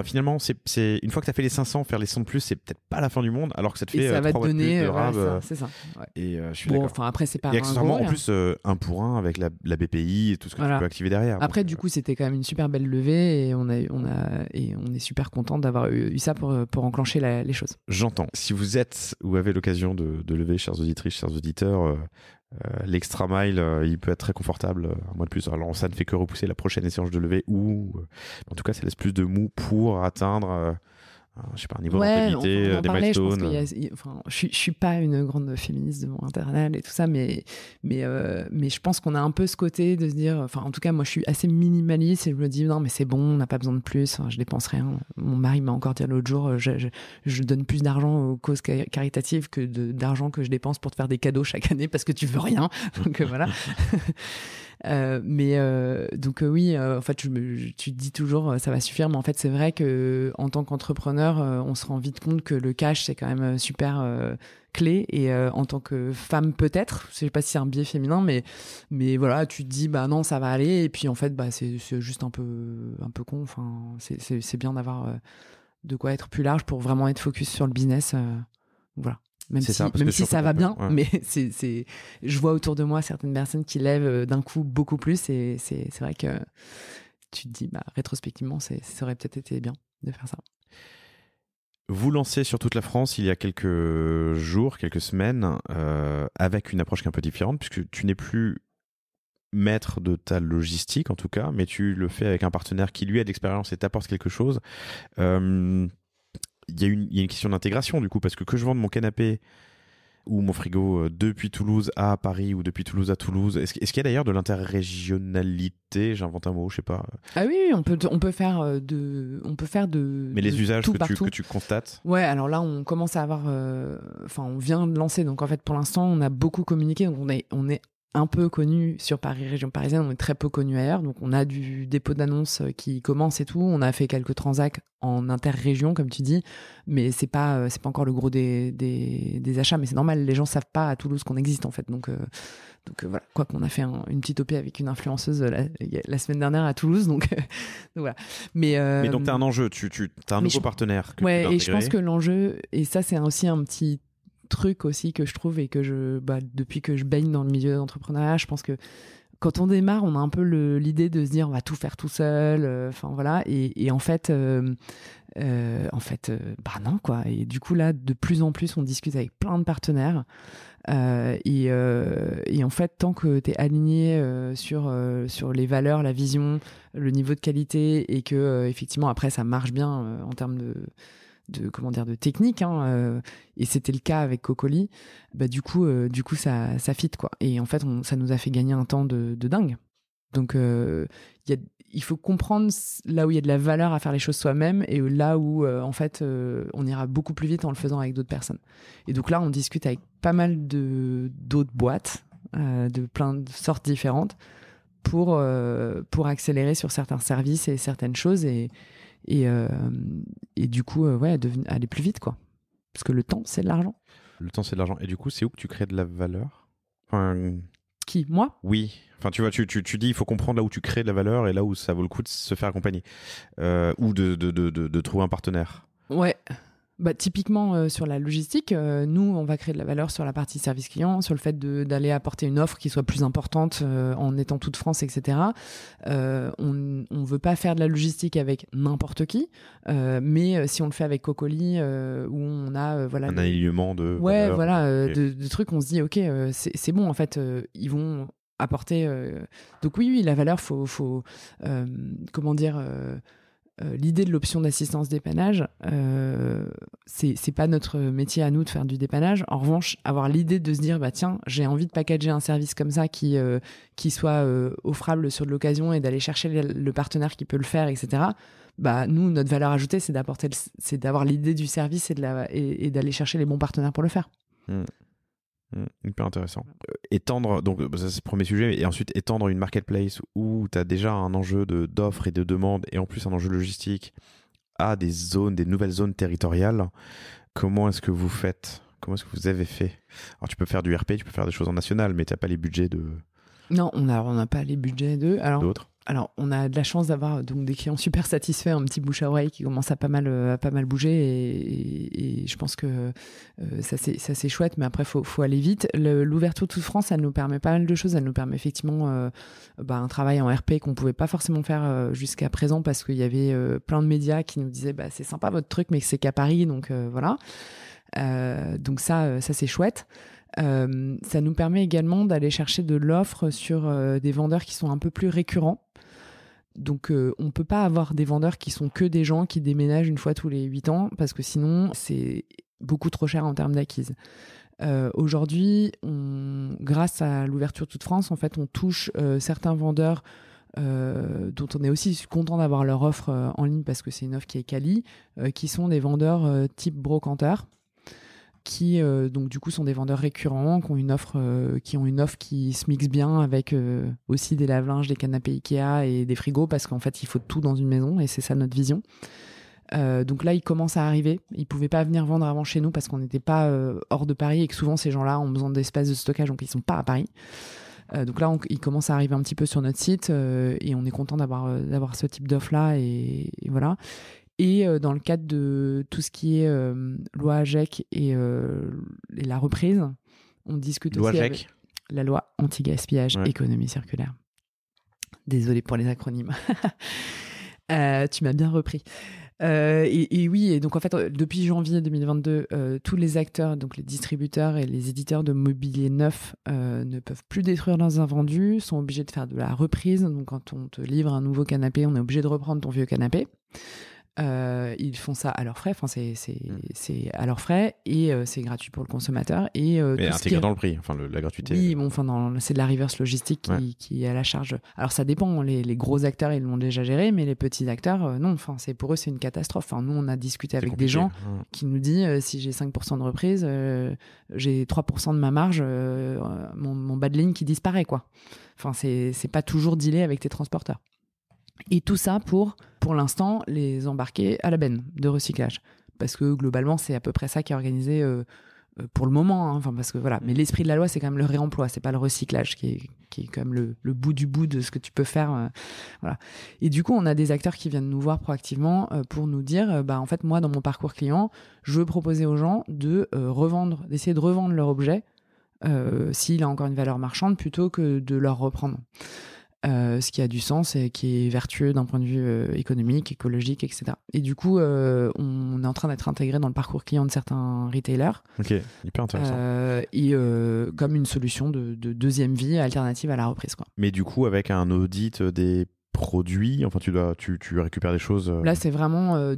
finalement c'est une fois que tu as fait les 500, faire les 100 de plus, c'est peut-être pas la fin du monde, alors que ça te fait 3 fois plus de rab. C'est ça. Et je suis d'accord. Après c'est pas et accessoirement en plus 1 pour 1 avec la BPI et tout ce que tu peux activer derrière. Après du coup c'était quand même une super belle levée, et on est super content d'avoir eu ça pour enclencher les choses. J'entends. Si vous êtes ou avez l'occasion de lever, chères auditrices, chers auditeurs, l'extra mile, il peut être très confortable, un mois de plus. Alors ça ne fait que repousser la prochaine échéance de levée, ou en tout cas ça laisse plus de mou pour atteindre je sais pas, un niveau de rentabilité, des milestones. Je suis pas une grande féministe de mon internel et tout ça, mais je pense qu'on a un peu ce côté de se dire, en tout cas moi je suis assez minimaliste, et je me dis non mais c'est bon, on n'a pas besoin de plus, je dépense rien. Mon mari m'a encore dit l'autre jour, je donne plus d'argent aux causes caritatives que d'argent que je dépense pour te faire des cadeaux chaque année parce que tu veux rien. Donc voilà. Oui, en fait tu te dis toujours ça va suffire, mais en fait c'est vrai que en tant qu'entrepreneur on se rend vite compte que le cash c'est quand même super clé, et en tant que femme peut-être, je sais pas si c'est un biais féminin, mais voilà, tu te dis non ça va aller, et puis en fait c'est juste un peu con. C'est bien d'avoir de quoi être plus large pour vraiment être focus sur le business, voilà. Même si ça va bien, mais je vois autour de moi certaines personnes qui lèvent d'un coup beaucoup plus, et c'est vrai que tu te dis rétrospectivement ça aurait peut-être été bien de faire ça. Vous lancez sur toute la France il y a quelques jours, quelques semaines, avec une approche qui est un peu différente, puisque tu n'es plus maître de ta logistique en tout cas, mais tu le fais avec un partenaire qui lui a de l'expérience et t'apporte quelque chose. Il y a une question d'intégration du coup, parce que je vende mon canapé ou mon frigo depuis Toulouse à Paris ou depuis Toulouse à Toulouse, est-ce qu'il y a d'ailleurs de l'interrégionalité, j'invente un mot, je sais pas. Ah oui, on peut faire de mais les usages que tu constates. Ouais, alors là on commence à avoir on vient de lancer, donc en fait pour l'instant on a beaucoup communiqué, donc on est un peu connu sur Paris, région parisienne, on est très peu connu ailleurs, donc on a du dépôt d'annonces qui commence et tout, on a fait quelques transacts en interrégion comme tu dis, mais c'est pas encore le gros des achats, mais c'est normal, les gens savent pas à Toulouse qu'on existe en fait, donc voilà, quoi qu'on a fait une petite OP avec une influenceuse la semaine dernière à Toulouse, donc voilà. Mais donc t'as un enjeu, t'as un nouveau partenaire que tu dois intégrer. Et je pense que l'enjeu, et ça c'est aussi un petit truc aussi que je trouve, et que depuis que je baigne dans le milieu d'entrepreneuriat, je pense que quand on démarre, on a un peu l'idée de se dire on va tout faire tout seul, voilà, et en fait non quoi. Et du coup là, de plus en plus, on discute avec plein de partenaires, et en fait, tant que t'es aligné sur les valeurs, la vision, le niveau de qualité, et que effectivement après ça marche bien en termes de technique, et c'était le cas avec Cocoli, du coup ça fit quoi, et en fait ça nous a fait gagner un temps de dingue. Donc il faut comprendre là où il y a de la valeur à faire les choses soi-même, et là où en fait on ira beaucoup plus vite en le faisant avec d'autres personnes. Et donc là on discute avec pas mal d'autres boîtes de plein de sortes différentes pour accélérer sur certains services et certaines choses, et du coup aller plus vite quoi, parce que le temps c'est de l'argent. Et du coup c'est où que tu crées de la valeur, Qui, moi? Oui, tu vois, tu dis il faut comprendre là où tu crées de la valeur et là où ça vaut le coup de se faire accompagner, ou de trouver un partenaire. Ouais. Typiquement sur la logistique, nous on va créer de la valeur sur la partie service client, sur le fait d'aller apporter une offre qui soit plus importante en étant toute France, etc. On veut pas faire de la logistique avec n'importe qui, mais si on le fait avec Cocoli, où on a un alignement de de trucs, on se dit ok, c'est bon en fait, ils vont apporter. Donc oui, la valeur, faut comment dire. L'idée de l'option d'assistance dépannage, c'est pas notre métier à nous de faire du dépannage. En revanche, avoir l'idée de se dire tiens, j'ai envie de packager un service comme ça qui soit offrable sur de l'occasion et d'aller chercher le partenaire qui peut le faire, etc. Nous, notre valeur ajoutée, c'est d'avoir l'idée du service et d'aller chercher les bons partenaires pour le faire. Hyper intéressant. Étendre, donc ça c'est le premier sujet, et ensuite étendre une marketplace où tu as déjà un enjeu d'offres et de demandes, et en plus un enjeu logistique à des nouvelles zones territoriales. Comment est-ce que vous faites? Comment est-ce que vous avez fait? Alors tu peux faire du RP, tu peux faire des choses en national, mais tu n'as pas les budgets de... Non, on n'a pas les budgets d'autres. Alors, on a de la chance d'avoir donc des clients super satisfaits, un petit bouche à oreille qui commence à pas mal bouger, et je pense que ça c'est chouette, mais après faut aller vite. L'ouverture toute France, elle nous permet pas mal de choses. Elle nous permet effectivement un travail en RP qu'on pouvait pas forcément faire jusqu'à présent, parce qu'il y avait plein de médias qui nous disaient c'est sympa votre truc, mais c'est qu'à Paris, donc voilà. Donc ça c'est chouette. Ça nous permet également d'aller chercher de l'offre sur des vendeurs qui sont un peu plus récurrents. Donc on peut pas avoir des vendeurs qui sont que des gens qui déménagent une fois tous les 8 ans, parce que sinon c'est beaucoup trop cher en termes d'acquise. Aujourd'hui, grâce à l'ouverture toute France, en fait, on touche certains vendeurs dont on est aussi content d'avoir leur offre en ligne, parce que c'est une offre qui est quali, qui sont des vendeurs type brocanteur, qui donc du coup sont des vendeurs récurrents, qui ont une offre qui se mixe bien avec aussi des lave-linges, des canapés Ikea et des frigos, parce qu'en fait il faut tout dans une maison, et c'est ça notre vision. Donc là, ils commencent à arriver. Ils pouvaient pas venir vendre avant chez nous parce qu'on n'était pas hors de Paris, et que souvent ces gens-là ont besoin d'espace de stockage, donc ils sont pas à Paris. Donc là, ils commencent à arriver un petit peu sur notre site, et on est content d'avoir ce type d'offre-là, et voilà. Et dans le cadre de tout ce qui est loi AGEC et la reprise, on discute loi aussi AGEC, la loi anti-gaspillage, économie circulaire. Désolée pour les acronymes. Tu m'as bien repris. Et oui, et donc en fait, depuis janvier 2022, tous les acteurs, donc les distributeurs et les éditeurs de mobilier neuf, ne peuvent plus détruire leurs invendus, sont obligés de faire de la reprise. Donc quand on te livre un nouveau canapé, on est obligé de reprendre ton vieux canapé. Ils font ça à leurs frais, enfin c'est à leurs frais, et c'est gratuit pour le consommateur, et intégré dans le prix, enfin la gratuité. Oui, bon, enfin c'est de la reverse logistique qui est à la charge. Alors ça dépend, les gros acteurs ils l'ont déjà géré, mais les petits acteurs non, enfin pour eux c'est une catastrophe. Enfin, nous on a discuté avec des gens qui nous disent si j'ai 5% de reprise, j'ai 3% de ma marge, mon bas de ligne qui disparaît, quoi. Enfin c'est pas toujours dealé avec tes transporteurs. Et tout ça pour l'instant, les embarquer à la benne de recyclage. Parce que globalement, c'est à peu près ça qui est organisé pour le moment. Enfin, parce que voilà. Mais l'esprit de la loi, c'est quand même le réemploi, c'est pas le recyclage qui est quand même le bout du bout de ce que tu peux faire. Voilà. Et du coup, on a des acteurs qui viennent nous voir proactivement pour nous dire, en fait, moi, dans mon parcours client, je veux proposer aux gens d'essayer de revendre leur objet s'il a encore une valeur marchande, plutôt que de leur reprendre. Ce qui a du sens et qui est vertueux d'un point de vue économique, écologique, etc. Et du coup, on est en train d'être intégré dans le parcours client de certains retailers. Ok, hyper intéressant. Comme une solution de deuxième vie alternative à la reprise, quoi. Mais du coup, avec un audit des produits, enfin, tu récupères des choses. Là, c'est vraiment les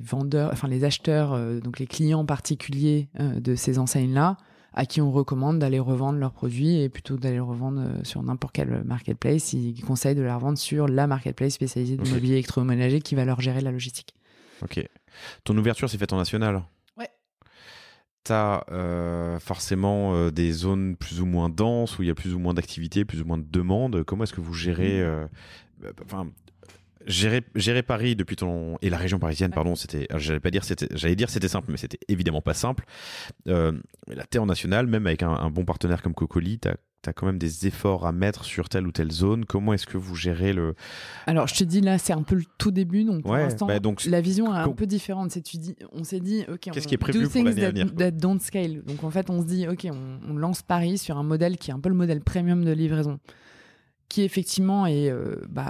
vendeurs, enfin les acheteurs, donc les clients particuliers de ces enseignes-là, à qui on recommande d'aller revendre leurs produits, et plutôt d'aller les revendre sur n'importe quelle marketplace, ils conseillent de les revendre sur la marketplace spécialisée de mobilier électroménager qui va leur gérer la logistique. Ok. Ton ouverture s'est faite en national. Ouais. T'as forcément des zones plus ou moins denses où il y a plus ou moins d'activités, plus ou moins de demandes. Comment est-ce que vous gérez Gérer Paris depuis et la région parisienne, pardon, j'allais dire c'était simple, mais c'était évidemment pas simple. Là, t'es en national, même avec un bon partenaire comme Cocoli, t'as as quand même des efforts à mettre sur telle ou telle zone. Comment est-ce que vous gérez le... Alors, je te dis, là, c'est un peu le tout début. Donc, pour l'instant, donc, la vision est un peu différente. On s'est dit, OK, qu'est-ce qui est prévu pour l'année à venir, that don't scale. Donc, en fait, on se dit, OK, on lance Paris sur un modèle qui est un peu le modèle premium de livraison, qui effectivement est...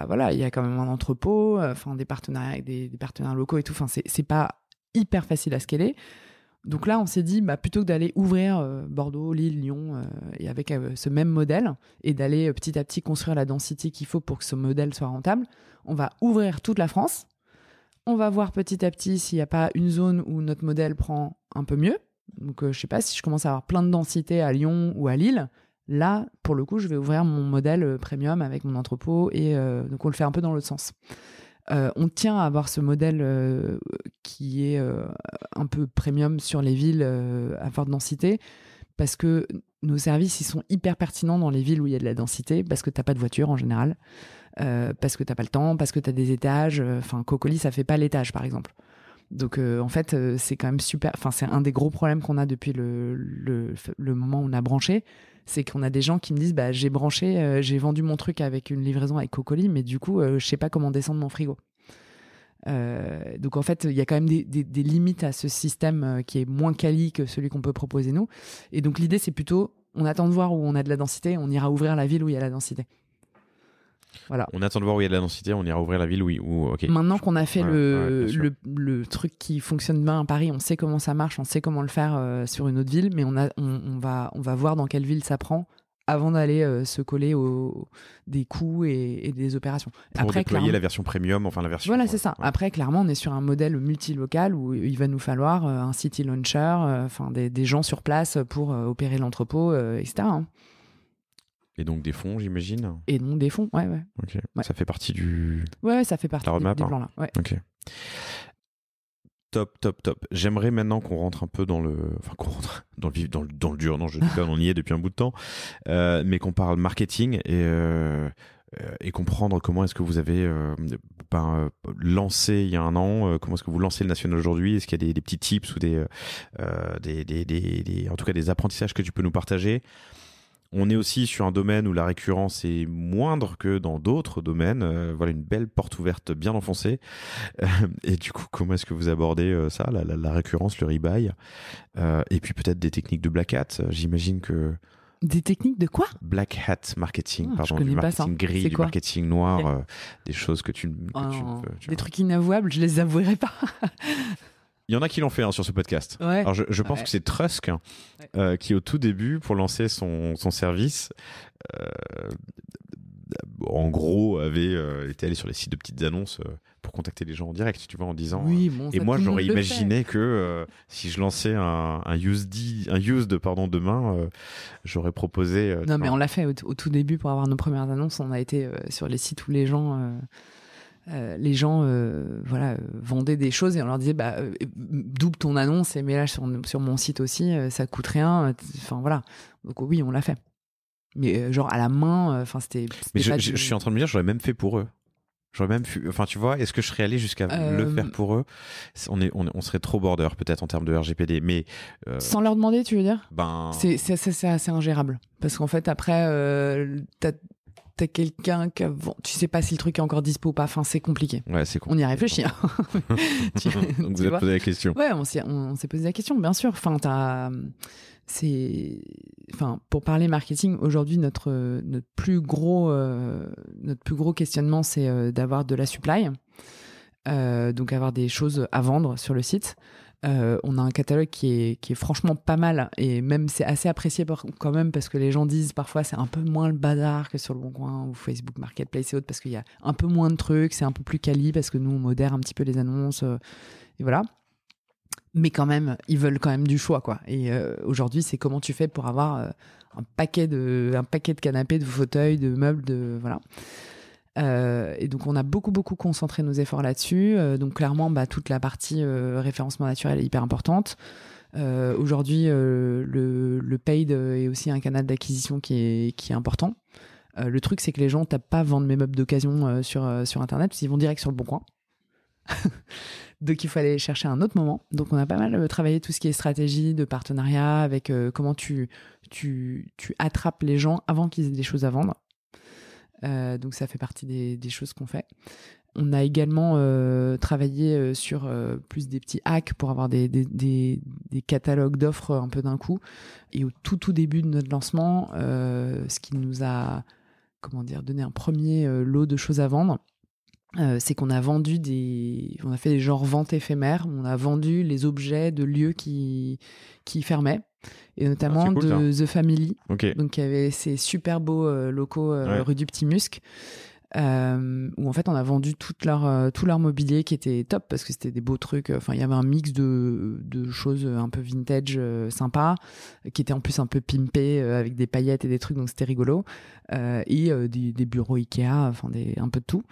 voilà, il y a quand même un entrepôt, des partenariats avec des partenaires locaux et tout. Enfin, c'est pas hyper facile à scaler. Donc là, on s'est dit, plutôt que d'aller ouvrir Bordeaux, Lille, Lyon, et avec ce même modèle, et d'aller petit à petit construire la densité qu'il faut pour que ce modèle soit rentable, on va ouvrir toute la France. On va voir petit à petit s'il n'y a pas une zone où notre modèle prend un peu mieux. Donc, je sais pas, si je commence à avoir plein de densité à Lyon ou à Lille, là, pour le coup, je vais ouvrir mon modèle premium avec mon entrepôt, et donc on le fait un peu dans l'autre sens. On tient à avoir ce modèle qui est un peu premium sur les villes à forte densité, parce que nos services, ils sont hyper pertinents dans les villes où il y a de la densité, parce que t'as pas de voiture en général, parce que t'as pas le temps, parce que t'as des étages. Cocoli, ça fait pas l'étage, par exemple. Donc, en fait, c'est quand même super. C'est un des gros problèmes qu'on a depuis le moment où on a branché. C'est qu'on a des gens qui me disent, j'ai branché, j'ai vendu mon truc avec une livraison avec Cocoli, mais du coup, je sais pas comment descendre mon frigo. Donc en fait, il y a quand même des limites à ce système qui est moins quali que celui qu'on peut proposer nous. Et donc l'idée, c'est plutôt, on attend de voir où on a de la densité, on ira ouvrir la ville où il y a la densité. Voilà. On attend de voir où il y a de la densité, on ira ouvrir la ville où ok. Maintenant qu'on a fait le truc qui fonctionne bien à Paris, on sait comment ça marche, on sait comment le faire sur une autre ville, mais on va voir dans quelle ville ça prend avant d'aller se coller des coûts et des opérations. Pour après, déployer la version premium, la version... Voilà, c'est ça. Ouais. Après, clairement, on est sur un modèle multilocal où il va nous falloir un city launcher, des gens sur place pour opérer l'entrepôt, etc. Hein. Et donc des fonds, j'imagine. Et donc des fonds, ouais. Ok. Ouais. Ça fait partie du... Ouais, ça fait partie du plan là. Ouais. Ok. Top. J'aimerais maintenant qu'on rentre un peu dans le dur. Non, je dis pas, on y est depuis un bout de temps, mais qu'on parle marketing et comprendre comment est-ce que vous avez lancé il y a un an, comment est-ce que vous lancez le National aujourd'hui. Est-ce qu'il y a des petits tips ou en tout cas des apprentissages que tu peux nous partager? On est aussi sur un domaine où la récurrence est moindre que dans d'autres domaines. Voilà une belle porte ouverte bien enfoncée. Et du coup, comment est-ce que vous abordez ça, la récurrence, le rebuy et puis peut-être des techniques de black hat. J'imagine que... Des techniques de quoi? Black hat marketing, du marketing gris, du marketing noir, des choses que tu des trucs inavouables, je les avouerai pas. Il y en a qui l'ont fait sur ce podcast. Ouais. Alors je pense que c'est Trusk qui au tout début, pour lancer son service, en gros était allé sur les sites de petites annonces pour contacter les gens en direct, tu vois, en disant... Oui, bon, et moi j'aurais imaginé que si je lançais un used demain, j'aurais proposé... non mais on l'a fait au tout début pour avoir nos premières annonces. On a été sur les sites où les gens vendaient des choses et on leur disait double ton annonce et mets-la sur mon site aussi, ça coûte rien. Voilà. Donc oui, on l'a fait. Mais genre à la main, c'était. Mais je suis en train de me dire, j'aurais même fait pour eux. J'aurais même tu vois, est-ce que je serais allé jusqu'à le faire pour eux? On serait trop border peut-être en termes de RGPD, mais sans leur demander, tu veux dire? C'est assez ingérable parce qu'en fait après t'as quelqu'un tu sais pas si le truc est encore dispo ou pas. C'est compliqué. Ouais, c'est compliqué. On y réfléchit. Donc vous avez posé la question. Ouais, on s'est posé la question, bien sûr. Pour parler marketing, aujourd'hui, notre plus gros questionnement, c'est d'avoir de la supply. Donc avoir des choses à vendre sur le site. On a un catalogue qui est franchement pas mal et même c'est assez apprécié quand même parce que les gens disent parfois c'est un peu moins le bazar que sur le Boncoin ou Facebook Marketplace et autres parce qu'il y a un peu moins de trucs, c'est un peu plus quali parce que nous on modère un petit peu les annonces et voilà. Mais quand même, ils veulent quand même du choix, quoi. Et aujourd'hui, c'est comment tu fais pour avoir un paquet de canapés, de fauteuils, de meubles, voilà. Et donc, on a beaucoup concentré nos efforts là-dessus. Donc, clairement, toute la partie référencement naturel est hyper importante. Aujourd'hui, le paid est aussi un canal d'acquisition qui est important. Le truc, c'est que les gens tapent pas vendre mes meubles d'occasion sur Internet, parce qu'ils vont direct sur le Boncoin. Donc, il faut aller chercher un autre moment. Donc, on a pas mal travaillé tout ce qui est stratégie de partenariat avec comment tu attrapes les gens avant qu'ils aient des choses à vendre. Donc, ça fait partie des choses qu'on fait. On a également travaillé sur plus des petits hacks pour avoir des catalogues d'offres un peu d'un coup. Et au tout début de notre lancement, ce qui nous a donné un premier lot de choses à vendre, c'est qu'on a vendu on a fait des genres ventes éphémères, on a vendu les objets de lieux qui fermaient, et notamment cool, de The Family, okay. Donc il y avait ces super beaux locaux rue du Petit Musc, où en fait on a vendu tout leur mobilier qui était top parce que c'était des beaux trucs. Enfin, il y avait un mix de choses un peu vintage sympa, qui était en plus un peu pimpé avec des paillettes et des trucs, donc c'était rigolo, et des bureaux Ikea, enfin un peu de tout.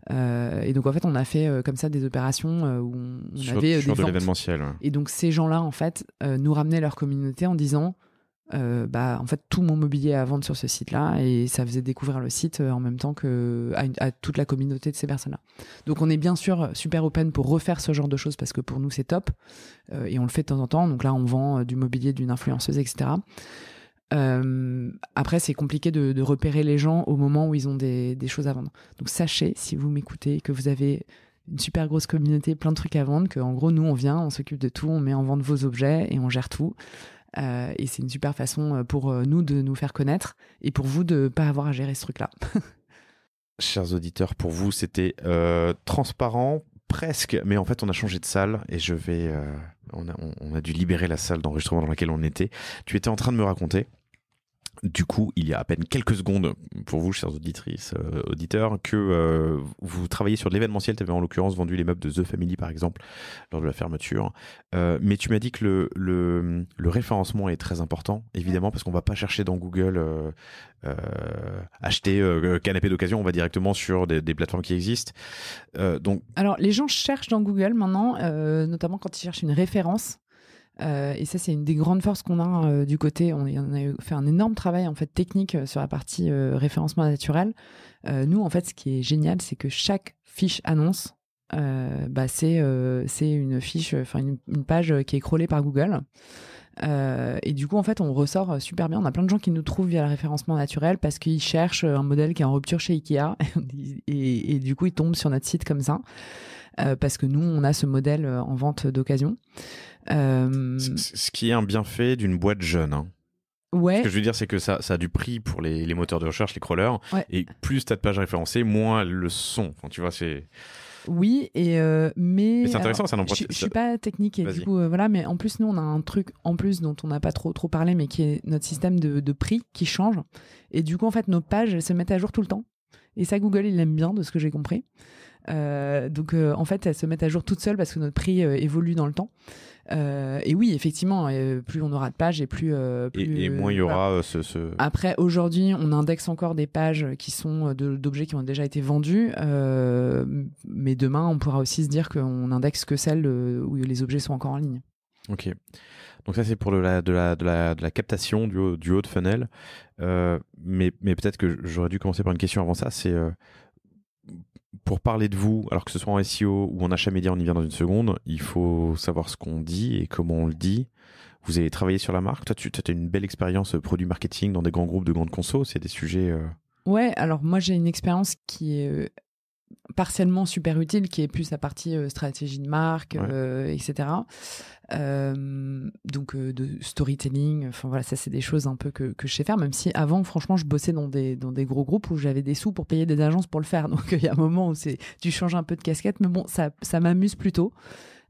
Et donc en fait on a fait comme ça des opérations où on avait des sur de ventes. l'événementiel. Ouais. Et donc ces gens-là en fait nous ramenaient leur communauté en disant en fait tout mon mobilier est à vendre sur ce site-là, et ça faisait découvrir le site en même temps que à toute la communauté de ces personnes-là. Donc on est bien sûr super open pour refaire ce genre de choses parce que pour nous c'est top, et on le fait de temps en temps. Donc là on vend du mobilier d'une influenceuse, etc. Après c'est compliqué de repérer les gens au moment où ils ont des choses à vendre. Donc sachez, si vous m'écoutez, que vous avez une super grosse communauté, plein de trucs à vendre, qu'en gros nous on vient, on s'occupe de tout, on met en vente vos objets et on gère tout. Et c'est une super façon pour nous de nous faire connaître et pour vous de pas avoir à gérer ce truc-là. Chers auditeurs, pour vous c'était transparent presque, mais en fait on a changé de salle et on a dû libérer la salle d'enregistrement dans laquelle on était. Tu étais en train de me raconter, du coup, il y a à peine quelques secondes, pour vous, chers auditrices, auditeurs, que vous travaillez sur de l'événementiel. Tu avais en l'occurrence vendu les meubles de The Family, par exemple, lors de la fermeture. Mais tu m'as dit que le référencement est très important, évidemment, parce qu'on ne va pas chercher dans Google acheter canapé d'occasion. On va directement sur des plateformes qui existent. Alors, les gens cherchent dans Google maintenant, notamment quand ils cherchent une référence. Et ça, c'est une des grandes forces qu'on a du côté. On a fait un énorme travail en fait technique sur la partie référencement naturel. Nous, en fait, ce qui est génial, c'est que chaque fiche annonce, c'est une fiche, une page qui est crawlée par Google. Et du coup, en fait, on ressort super bien. On a plein de gens qui nous trouvent via le référencement naturel parce qu'ils cherchent un modèle qui est en rupture chez Ikea, et du coup, ils tombent sur notre site comme ça. Parce que nous, on a ce modèle en vente d'occasion. Ce qui est un bienfait d'une boîte jeune. Hein. Ouais. Ce que je veux dire, c'est que ça a du prix pour les moteurs de recherche, les crawlers. Ouais. Et plus tu as de pages référencées, moins elles le sont. Enfin, tu vois, c'est... Oui, mais c'est intéressant, ça je suis pas technique et du coup voilà, mais en plus nous on a un truc en plus dont on n'a pas trop parlé, mais qui est notre système de prix qui change, et du coup en fait nos pages elles se mettent à jour tout le temps, et ça Google il aime bien, de ce que j'ai compris. Donc en fait elles se mettent à jour toutes seules parce que notre prix évolue dans le temps. Et oui, effectivement, plus on aura de pages et plus et moins il y aura Après, aujourd'hui, on indexe encore des pages qui sont d'objets qui ont déjà été vendus, mais demain, on pourra aussi se dire qu'on indexe que celles où les objets sont encore en ligne. Ok. Donc ça, c'est pour de la captation du haut de funnel. Mais peut-être que j'aurais dû commencer par une question avant ça. C'est pour parler de vous, alors que ce soit en SEO ou en achat média, on y vient dans une seconde, il faut savoir ce qu'on dit et comment on le dit. Vous avez travaillé sur la marque. Toi, tu as une belle expérience produit marketing dans des grands groupes de grandes consos. C'est des sujets... Ouais, alors moi, j'ai une expérience qui est partiellement super utile, qui est plus la partie stratégie de marque, etc. Donc de storytelling, enfin voilà, ça c'est des choses un peu que je sais faire, même si avant franchement je bossais dans des gros groupes où j'avais des sous pour payer des agences pour le faire, donc il y a un moment où tu changes un peu de casquette, mais bon, ça m'amuse plutôt.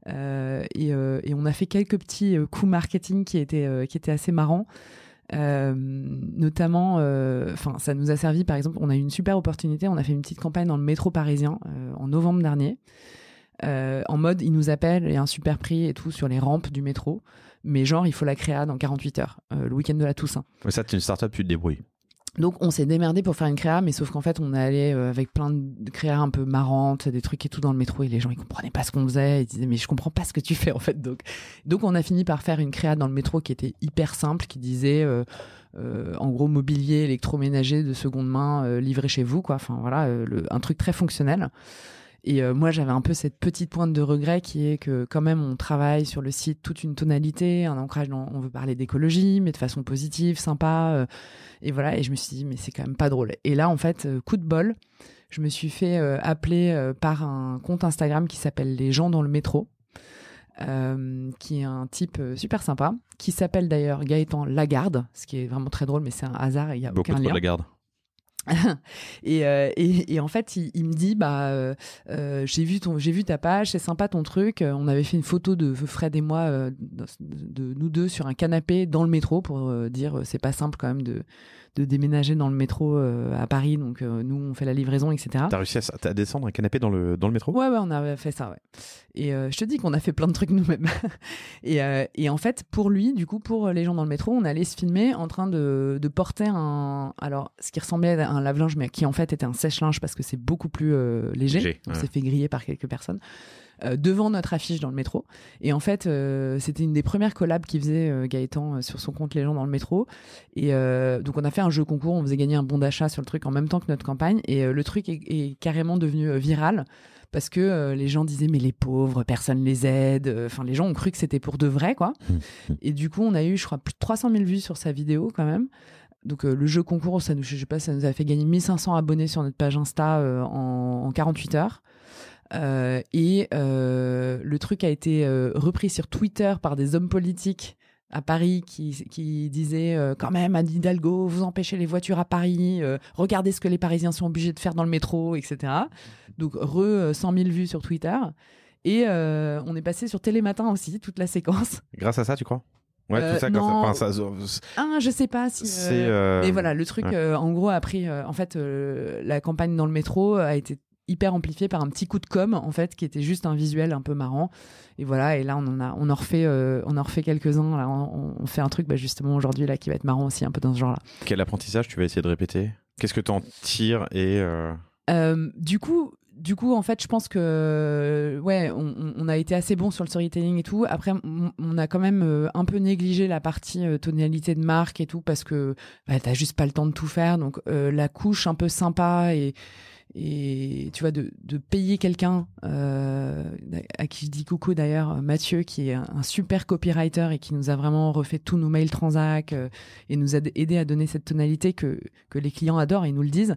Et on a fait quelques petits coups marketing qui étaient assez marrants. Notamment, ça nous a servi, par exemple, on a eu une super opportunité, on a fait une petite campagne dans le métro parisien en novembre dernier, en mode il nous appelle et un super prix et tout sur les rampes du métro, mais genre il faut la créa dans 48 heures, le week-end de la Toussaint. Mais ça, t'es une start-up, tu te débrouilles. Donc on s'est démerdé pour faire une créa, mais sauf qu'en fait on est allé avec plein de créas un peu marrantes, des trucs et tout dans le métro, et les gens ils comprenaient pas ce qu'on faisait, ils disaient mais je comprends pas ce que tu fais en fait. Donc on a fini par faire une créa dans le métro qui était hyper simple, qui disait en gros mobilier électroménager de seconde main livré chez vous, quoi. Enfin voilà, un truc très fonctionnel. Et moi, j'avais un peu cette petite pointe de regret qui est que quand même, on travaille sur le site toute une tonalité, un ancrage, on veut parler d'écologie, mais de façon positive, sympa. Et voilà, et je me suis dit, mais c'est quand même pas drôle. Et là, en fait, coup de bol, je me suis fait appeler par un compte Instagram qui s'appelle Les gens dans le métro, qui est un type super sympa, qui s'appelle d'ailleurs Gaëtan Lagarde, ce qui est vraiment très drôle, mais c'est un hasard, il n'y a aucun lien. Beaucoup trop Lagarde. et en fait il me dit j'ai vu ta page, c'est sympa ton truc, on avait fait une photo de Fred et moi de nous deux sur un canapé dans le métro pour dire c'est pas simple quand même de déménager dans le métro à Paris, donc nous on fait la livraison, etc. T'as réussi à descendre un canapé dans le métro? Ouais, on avait fait ça, ouais. Et je te dis qu'on a fait plein de trucs nous-mêmes. et en fait, pour lui, du coup, pour les gens dans le métro, on allait se filmer en train de porter ce qui ressemblait à un lave-linge, mais qui en fait était un sèche-linge parce que c'est beaucoup plus léger. On s'est fait griller par quelques personnes. Devant notre affiche dans le métro. Et en fait, c'était une des premières collabs qu'il faisait Gaëtan sur son compte Les gens dans le métro. Et donc, on a fait un jeu concours, on faisait gagner un bon d'achat sur le truc en même temps que notre campagne. Et le truc est carrément devenu viral parce que les gens disaient mais les pauvres, personne les aide. Enfin, les gens ont cru que c'était pour de vrai, quoi. Et du coup, on a eu, je crois, plus de 300 000 vues sur sa vidéo quand même. Donc le jeu concours, ça nous a fait gagner 1500 abonnés sur notre page Insta en 48 heures. Le truc a été repris sur Twitter par des hommes politiques à Paris qui disaient quand même Anne Hidalgo, vous empêchez les voitures à Paris, regardez ce que les Parisiens sont obligés de faire dans le métro, etc. Donc 100 000 vues sur Twitter. Et on est passé sur Télématin aussi, toute la séquence. Grâce à ça, tu crois? Ouais, tout ça, non. ça. Je sais pas si. Mais voilà, le truc, en gros, a pris. En fait, la campagne dans le métro a été hyper amplifiée par un petit coup de com', en fait, qui était juste un visuel un peu marrant. Et voilà, et là, on en refait quelques-uns. Là, on fait un truc, justement, aujourd'hui, là, qui va être marrant aussi, un peu dans ce genre-là. Quel apprentissage tu vas essayer de répéter? Qu'est-ce que tu en tires Du coup, en fait, je pense que on a été assez bon sur le storytelling et tout. Après, on a quand même un peu négligé la partie tonalité de marque et tout parce que t'as juste pas le temps de tout faire. Donc la couche un peu sympa et tu vois de payer quelqu'un à qui je dis coucou d'ailleurs, Mathieu, qui est un super copywriter et qui nous a vraiment refait tous nos mails transac et nous a aidé à donner cette tonalité que les clients adorent, ils nous le disent.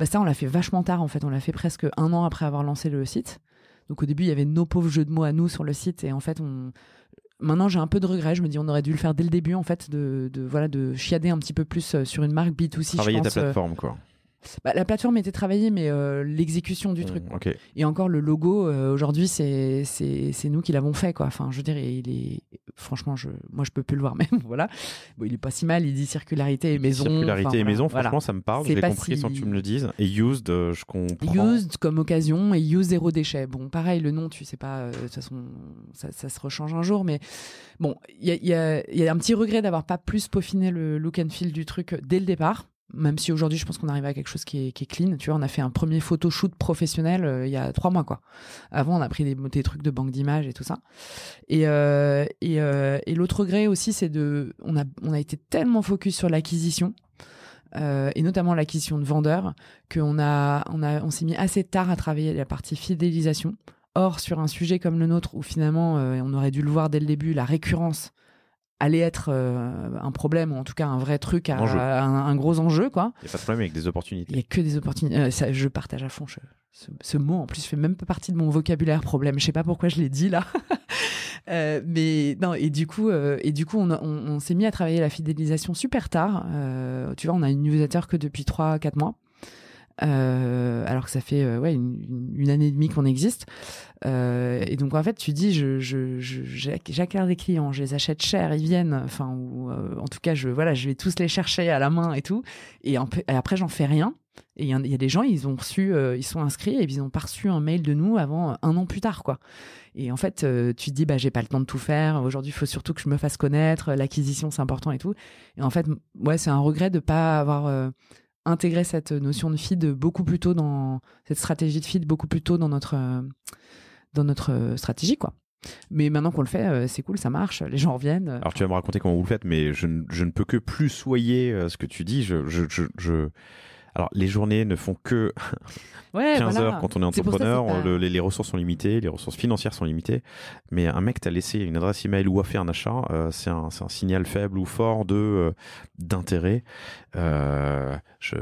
Ça on l'a fait vachement tard, en fait, on l'a fait presque 1 an après avoir lancé le site. Donc au début il y avait nos pauvres jeux de mots à nous sur le site et en fait maintenant j'ai un peu de regret, je me dis on aurait dû le faire dès le début, en fait, de chiader un petit peu plus sur une marque B2C. Travailler je pense, ta plateforme, quoi. La plateforme était travaillée, mais l'exécution du truc. Okay. Et encore, le logo, aujourd'hui, c'est nous qui l'avons fait, quoi. Enfin, je veux dire, franchement, moi, je peux plus le voir même. Voilà. Bon, il est pas si mal. Il dit circularité et maison. Circularité et maison, franchement, voilà. Ça me parle. Je l'ai compris sans que tu me le dises. Et used, je comprends. Used comme occasion et use zéro déchet. Bon, pareil, le nom, tu sais pas. De toute façon, ça se rechange un jour. Mais bon, il y a un petit regret d'avoir pas plus peaufiné le look and feel du truc dès le départ. Même si aujourd'hui, je pense qu'on arrive à quelque chose qui est clean. Tu vois, on a fait un premier photoshoot professionnel il y a 3 mois, quoi. Avant, on a pris des trucs de banque d'images et tout ça. Et l'autre regret aussi, c'est on a été tellement focus sur l'acquisition, et notamment l'acquisition de vendeurs, on s'est mis assez tard à travailler la partie fidélisation. Or, sur un sujet comme le nôtre, où finalement, on aurait dû le voir dès le début, la récurrence allait être un problème, ou en tout cas un vrai truc, un gros enjeu, quoi. Il n'y a pas de problème avec des opportunités. Il n'y a que des opportunités. Je partage à fond ce mot. En plus, fait même pas partie de mon vocabulaire, problème. Je sais pas pourquoi je l'ai dit là. Mais non, et du coup, on s'est mis à travailler la fidélisation super tard. Tu vois, on a une newsletter que depuis 3-4 mois. Alors que ça fait une année et demie qu'on existe, et donc en fait tu dis j'acquiert des clients, je les achète cher, ils viennent, enfin, ou en tout cas je vais tous les chercher à la main et tout, et après j'en fais rien. Et il y a des gens, ils sont inscrits et ils n'ont pas reçu un mail de nous avant 1 an plus tard, quoi. Et en fait, tu te dis, j'ai pas le temps de tout faire. Aujourd'hui, il faut surtout que je me fasse connaître. L'acquisition, c'est important et tout. Et en fait, c'est un regret de pas avoir intégrer cette notion de feed beaucoup plus tôt dans cette stratégie de feed, beaucoup plus tôt dans notre stratégie, quoi. Mais maintenant qu'on le fait, c'est cool, ça marche, les gens reviennent. Alors tu vas me raconter comment vous le faites, mais je ne peux que plus soyer ce que tu dis. Alors, les journées ne font que 15 heures quand on est entrepreneur. Les ressources sont limitées, les ressources financières sont limitées. Mais un mec t'a laissé une adresse email ou a fait un achat, c'est un signal faible ou fort d'intérêt. Je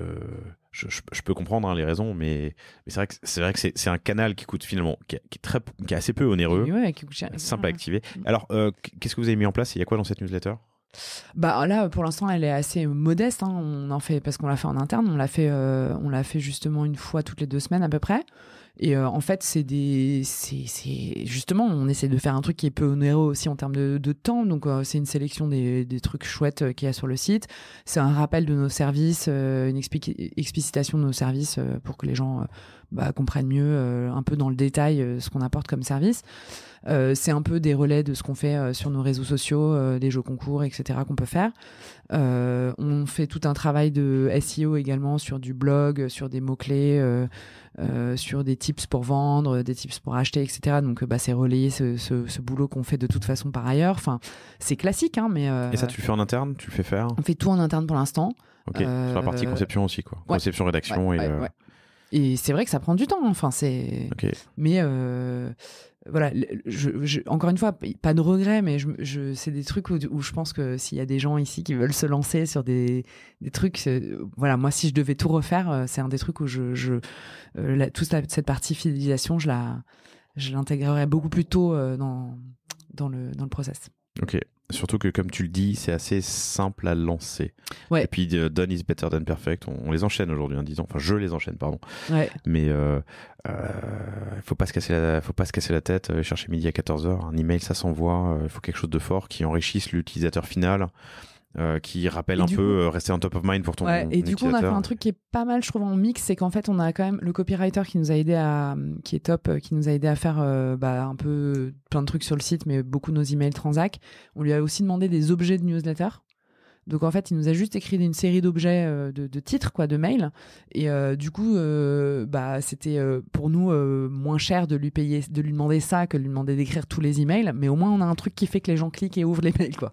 peux comprendre les raisons, mais c'est vrai que c'est un canal qui coûte finalement, qui est assez peu onéreux, qui coûte cher, simple à activer. Alors, qu'est-ce que vous avez mis en place et il y a quoi dans cette newsletter ? Bah là, pour l'instant, elle est assez modeste. Hein. On en fait parce qu'on l'a fait en interne. On l'a fait justement une fois toutes les 2 semaines à peu près. Et en fait, c'est justement, on essaie de faire un truc qui est peu onéreux aussi en termes de temps. Donc, c'est une sélection des trucs chouettes qu'il y a sur le site. C'est un rappel de nos services, une explicitation de nos services pour que les gens comprennent mieux, un peu dans le détail, ce qu'on apporte comme service. C'est un peu des relais de ce qu'on fait sur nos réseaux sociaux, des jeux concours, etc. qu'on peut faire. On fait tout un travail de SEO également sur du blog, sur des mots-clés, sur des tips pour vendre, des tips pour acheter, etc. Donc c'est relayer ce boulot qu'on fait de toute façon par ailleurs. Enfin, c'est classique, hein, mais... Et ça, tu le fais en interne ? Tu le fais faire ? On fait tout en interne pour l'instant. Ok, sur la partie conception aussi, quoi. Ouais. Conception, rédaction ouais. Et c'est vrai que ça prend du temps. Enfin, c'est... Okay. Mais... voilà, encore une fois, pas de regret, mais c'est des trucs où je pense que s'il y a des gens ici qui veulent se lancer sur des trucs, voilà, moi si je devais tout refaire, c'est un des trucs où toute cette partie fidélisation, je l'intégrerais beaucoup plus tôt dans le process. Ok. Surtout que, comme tu le dis, c'est assez simple à lancer. Ouais. Et puis, done is better than perfect. On les enchaîne aujourd'hui, disons. Enfin, je les enchaîne, pardon. Ouais. Mais faut pas se casser la tête. Chercher midi à 14h. Un email, ça s'envoie. Il faut quelque chose de fort qui enrichisse l'utilisateur final. Qui rappelle un peu rester en top of mind pour ton et du coup on a fait un truc qui est pas mal je trouve en mix, c'est qu'en fait on a quand même le copywriter qui nous a aidé qui est top, qui nous a aidé à faire un peu plein de trucs sur le site, mais beaucoup de nos emails transac. On lui a aussi demandé des objets de newsletter. Donc en fait, il nous a juste écrit une série d'objets, de titres, quoi, de mails. Et du coup, c'était pour nous moins cher de lui demander ça que de lui demander d'écrire tous les emails. Mais au moins, on a un truc qui fait que les gens cliquent et ouvrent les mails, quoi.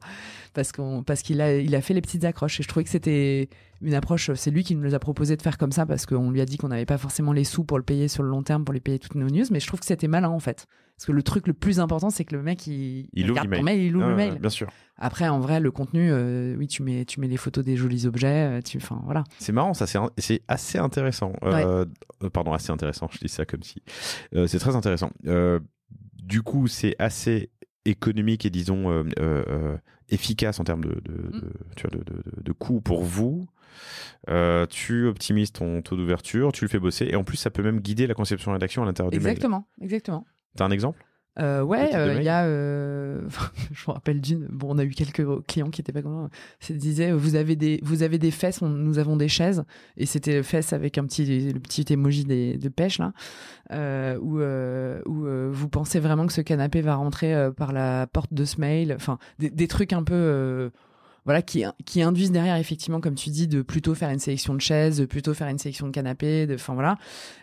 Parce qu'il a fait les petites accroches. Et je trouvais que c'était une approche. C'est lui qui nous a proposé de faire comme ça parce qu'on lui a dit qu'on n'avait pas forcément les sous pour le payer sur le long terme, pour lui payer toutes nos news. Mais je trouve que c'était malin en fait. Parce que le truc le plus important, c'est que le mec il regarde ton mail, il ouvre le mail. Bien sûr. Après, en vrai, le contenu, oui, tu mets les photos des jolis objets, enfin voilà. C'est marrant, ça, c'est assez intéressant. Pardon, assez intéressant, je dis ça comme si. C'est très intéressant. Du coup, c'est assez économique et disons efficace en termes de coût pour vous. Tu optimises ton taux d'ouverture, tu le fais bosser et en plus, ça peut même guider la conception et rédaction à l'intérieur du mail. Exactement. T'as un exemple ? Il y a je me rappelle on a eu quelques clients qui étaient pas contents. Ça disait vous avez des fesses, nous avons des chaises, et c'était fesses avec le petit emoji de pêche là, où vous pensez vraiment que ce canapé va rentrer par la porte de ce mail, enfin des trucs un peu voilà, qui induisent derrière, effectivement, comme tu dis, de plutôt faire une sélection de chaises, de plutôt faire une sélection de canapés, enfin voilà.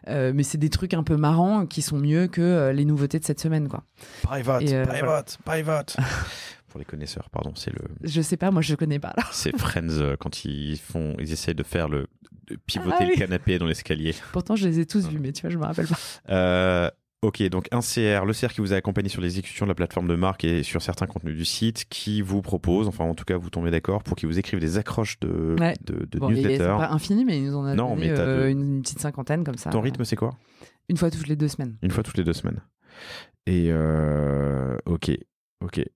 Mais c'est des trucs un peu marrants qui sont mieux que les nouveautés de cette semaine, quoi. Pivot. Pour les connaisseurs, pardon, c'est le... Je sais pas, moi je connais pas, là. C'est Friends, quand ils essayent de faire de pivoter le canapé dans l'escalier. Pourtant, je les ai tous vus, mais tu vois, je me rappelle pas. Ok, donc le CR qui vous a accompagné sur l'exécution de la plateforme de marque et sur certains contenus du site, qui vous propose, enfin en tout cas vous tombez d'accord pour qu'ils vous écrivent des accroches de newsletter. C'est pas infini, mais ils nous en ont donné une petite 50aine comme ça. Ton rythme, c'est quoi ? Une fois toutes les 2 semaines. Et ok,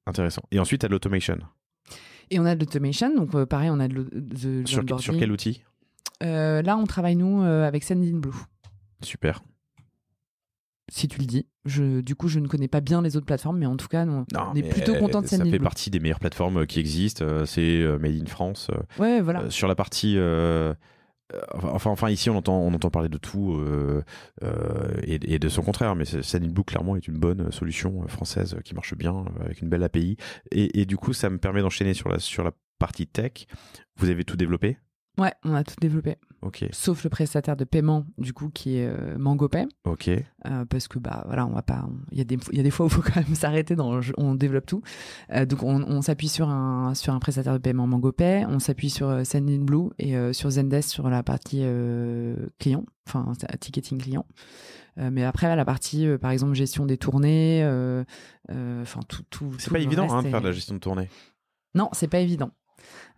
intéressant. Et ensuite, tu as de l'automation. Et on a de l'automation, donc pareil, on a de l'onboarding. Sur quel outil ? Là, on travaille, nous, avec Sendinblue. Super. Si tu le dis. Du coup, je ne connais pas bien les autres plateformes, mais en tout cas, on est plutôt content de Sendinblue. Ça fait partie des meilleures plateformes qui existent. C'est Made in France. Ouais, voilà. Sur la partie... Enfin, ici, on entend parler de tout et de son contraire, mais Sendinblue, clairement, est une bonne solution française qui marche bien, avec une belle API. Et du coup, ça me permet d'enchaîner sur la partie tech. Vous avez tout développé ? Ouais, on a tout développé. Ok. Sauf le prestataire de paiement, du coup, qui est MangoPay. Ok. Parce que, voilà, on va pas. Il y a des fois où il faut quand même s'arrêter, on développe tout. Donc, on s'appuie sur un prestataire de paiement MangoPay, on s'appuit sur Sendinblue et sur Zendesk sur la partie client, enfin, ticketing client. Mais après, la partie, par exemple, gestion des tournées, enfin, tout. C'est pas évident de faire de la gestion de tournée. Non, c'est pas évident.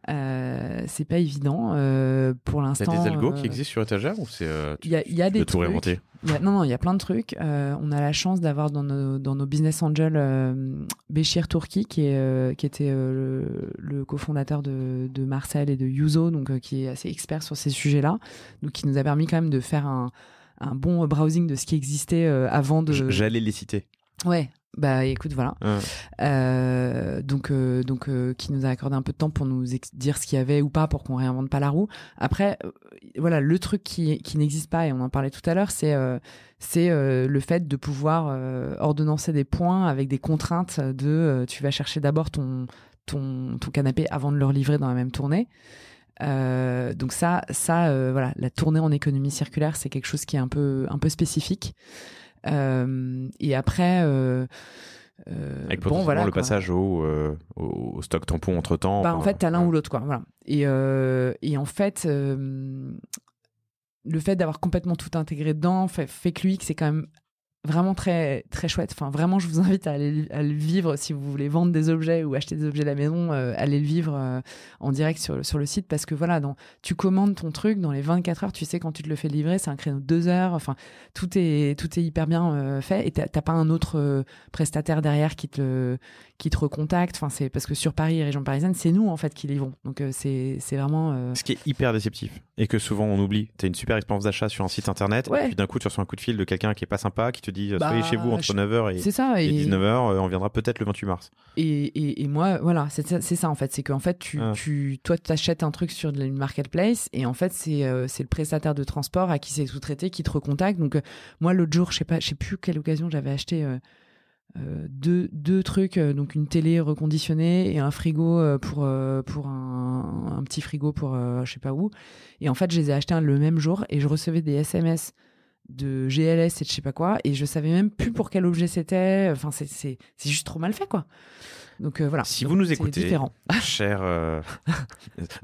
C'est pas évident pour l'instant. Il y a des algos qui existent sur étagère ou c'est il y a des tout réinventer? Non, il y a plein de trucs. On a la chance d'avoir dans nos business angels Béchir Tourki qui était le cofondateur de Marcel et de Yuzo, donc qui est assez expert sur ces sujets-là, donc qui nous a permis quand même de faire un bon browsing de ce qui existait avant de. J'allais les citer. Ouais. Bah écoute, voilà. Donc qui nous a accordé un peu de temps pour nous dire ce qu'il y avait ou pas pour qu'on réinvente pas la roue. Après, voilà, le truc qui n'existe pas, et on en parlait tout à l'heure, c'est le fait de pouvoir ordonnancer des points avec des contraintes de tu vas chercher d'abord ton canapé avant de le livrer dans la même tournée. Donc ça voilà, la tournée en économie circulaire, c'est quelque chose qui est un peu spécifique. Et après avec potentiellement le passage au stock tampon entre temps. En fait t'as l'un ou l'autre, quoi, voilà. Et en fait le fait d'avoir complètement tout intégré dedans fait que l'UX c'est quand même vraiment très très chouette. Enfin, vraiment, je vous invite à le vivre si vous voulez vendre des objets ou acheter des objets à la maison. Allez le vivre en direct sur le site, parce que voilà, tu commandes ton truc dans les 24 heures, tu sais quand tu te le fais livrer, c'est un créneau de 2 heures. Enfin, tout est hyper bien fait, et t'as pas un autre prestataire derrière qui te recontacte. Enfin, c'est parce que sur Paris et région parisienne, c'est nous en fait qui livrons. Donc c'est vraiment. Ce qui est hyper déceptif et que souvent on oublie. T'as une super expérience d'achat sur un site internet, et puis d'un coup tu reçois un coup de fil de quelqu'un qui est pas sympa, qui te dit soyez chez vous entre 9h et 19h, on viendra peut-être le 28 mars. Et moi, voilà, c'est ça en fait. C'est qu'en fait, toi, t'achètes un truc sur une marketplace, et en fait, c'est le prestataire de transport à qui c'est sous-traité qui te recontacte. Donc, moi, l'autre jour, je sais plus quelle occasion, j'avais acheté deux trucs, donc une télé reconditionnée et un frigo pour un petit frigo pour je sais pas où. Et en fait, je les ai achetés le même jour, et je recevais des SMS de GLS et de je sais pas quoi, et je savais même plus pour quel objet c'était. Enfin, c'est juste trop mal fait, quoi. Donc voilà. Si vous nous écoutez, cher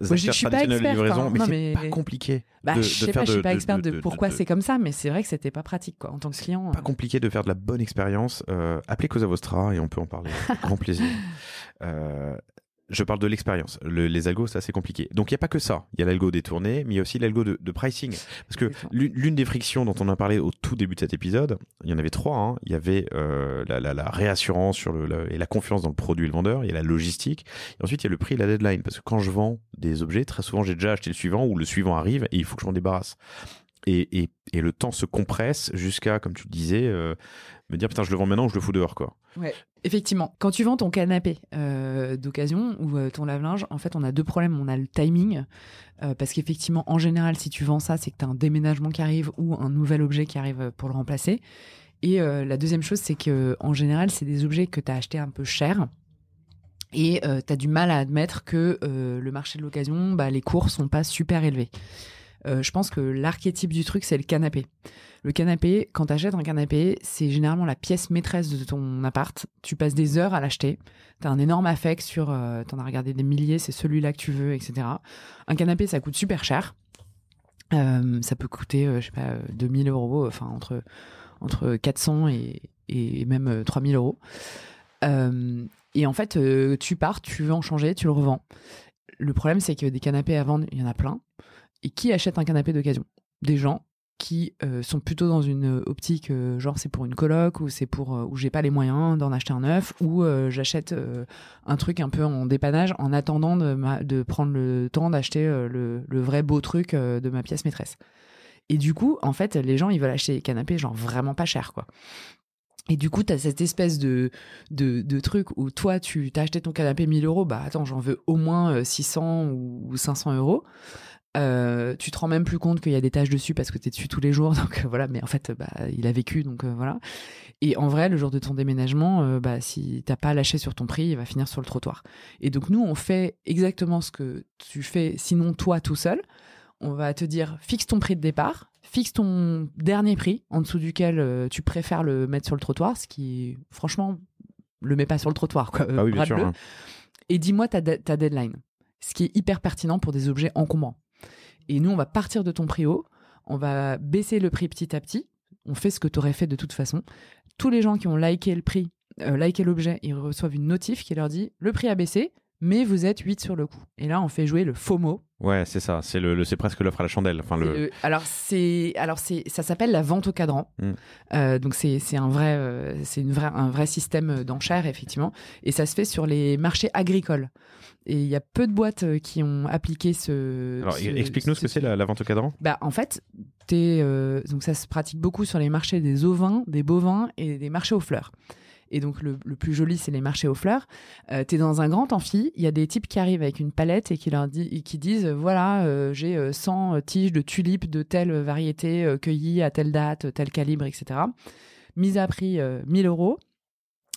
je suis pas experte, livraison, mais c'est pas compliqué. Je suis pas experte de pourquoi c'est comme ça, mais c'est vrai que c'était pas pratique, quoi, en tant que client. Pas compliqué de faire de la bonne expérience. Appelez Cosa Vostra et on peut en parler. Grand plaisir. Je parle de l'expérience. Les algos, c'est assez compliqué. Donc, il n'y a pas que ça. Il y a l'algo des tournées, mais il y a aussi l'algo de pricing. Parce que l'une des frictions dont on a parlé au tout début de cet épisode, il y en avait 3. Hein. Il y avait la réassurance sur et la confiance dans le produit et le vendeur. Il y a la logistique. Et ensuite, il y a le prix et la deadline. Parce que quand je vends des objets, très souvent, j'ai déjà acheté le suivant, ou le suivant arrive et il faut que je m'en débarrasse. Et le temps se compresse jusqu'à, comme tu le disais, me dire putain, je le vends maintenant ou je le fous dehors, quoi. Ouais, effectivement. Quand tu vends ton canapé d'occasion ou ton lave-linge, en fait, on a deux problèmes. On a le timing, parce qu'effectivement, en général, si tu vends ça, c'est que tu as un déménagement qui arrive ou un nouvel objet qui arrive pour le remplacer. Et la deuxième chose, c'est que en général, c'est des objets que tu as achetés un peu cher. Et tu as du mal à admettre que le marché de l'occasion, les cours sont pas super élevés. Je pense que l'archétype du truc, c'est le canapé. Le canapé, quand tu achètes un canapé, c'est généralement la pièce maîtresse de ton appart. Tu passes des heures à l'acheter. Tu as un énorme affect sur... tu en as regardé des milliers, c'est celui-là que tu veux, etc. Un canapé, ça coûte super cher. Ça peut coûter, 2 000 €, enfin entre 400 et même 3 000 €. Et en fait, tu pars, tu veux en changer, tu le revends. Le problème, c'est que des canapés à vendre, il y en a plein. Et qui achète un canapé d'occasion ? Des gens qui sont plutôt dans une optique, genre c'est pour une coloc, ou c'est pour où j'ai pas les moyens d'en acheter un neuf, ou j'achète un truc un peu en dépannage en attendant de prendre le temps d'acheter le vrai beau truc de ma pièce maîtresse. Et du coup, en fait, les gens, ils veulent acheter des canapés genre vraiment pas cher, quoi. Et du coup, t'as cette espèce de truc où toi, tu t'as acheté ton canapé 1 000 €, attends, j'en veux au moins 600 ou 500 €. Tu te rends même plus compte qu'il y a des taches dessus parce que t'es dessus tous les jours, donc voilà. Mais en fait, il a vécu, donc voilà. Et en vrai, le jour de ton déménagement, si t'as pas lâché sur ton prix, il va finir sur le trottoir. Et donc nous, on fait exactement ce que tu fais, sinon toi tout seul. On va te dire, fixe ton prix de départ, fixe ton dernier prix en dessous duquel tu préfères le mettre sur le trottoir, ce qui, franchement, le met pas sur le trottoir, quoi. Ah oui, bien sûr. Hein. Et dis-moi ta deadline, ce qui est hyper pertinent pour des objets encombrants. Et nous, on va partir de ton prix haut, on va baisser le prix petit à petit, on fait ce que tu aurais fait de toute façon. Tous les gens qui ont liké le prix, liké l'objet, ils reçoivent une notif qui leur dit « Le prix a baissé, mais vous êtes 8 sur le coup ». Et là, on fait jouer le FOMO. Ouais, c'est ça. C'est presque l'offre à la chandelle. Enfin, ça s'appelle la vente au cadran. Donc c'est un vrai système d'enchères, effectivement. Et ça se fait sur les marchés agricoles. Et il y a peu de boîtes qui ont appliqué Alors, explique-nous ce que c'est la vente au cadran. En fait, donc ça se pratique beaucoup sur les marchés des ovins, des bovins et des marchés aux fleurs. Et donc, le plus joli, c'est les marchés aux fleurs. T'es dans un grand amphi, il y a des types qui arrivent avec une palette et qui disent, voilà, j'ai 100 tiges de tulipes de telle variété cueillies à telle date, tel calibre, etc. Mise à prix 1 000 €.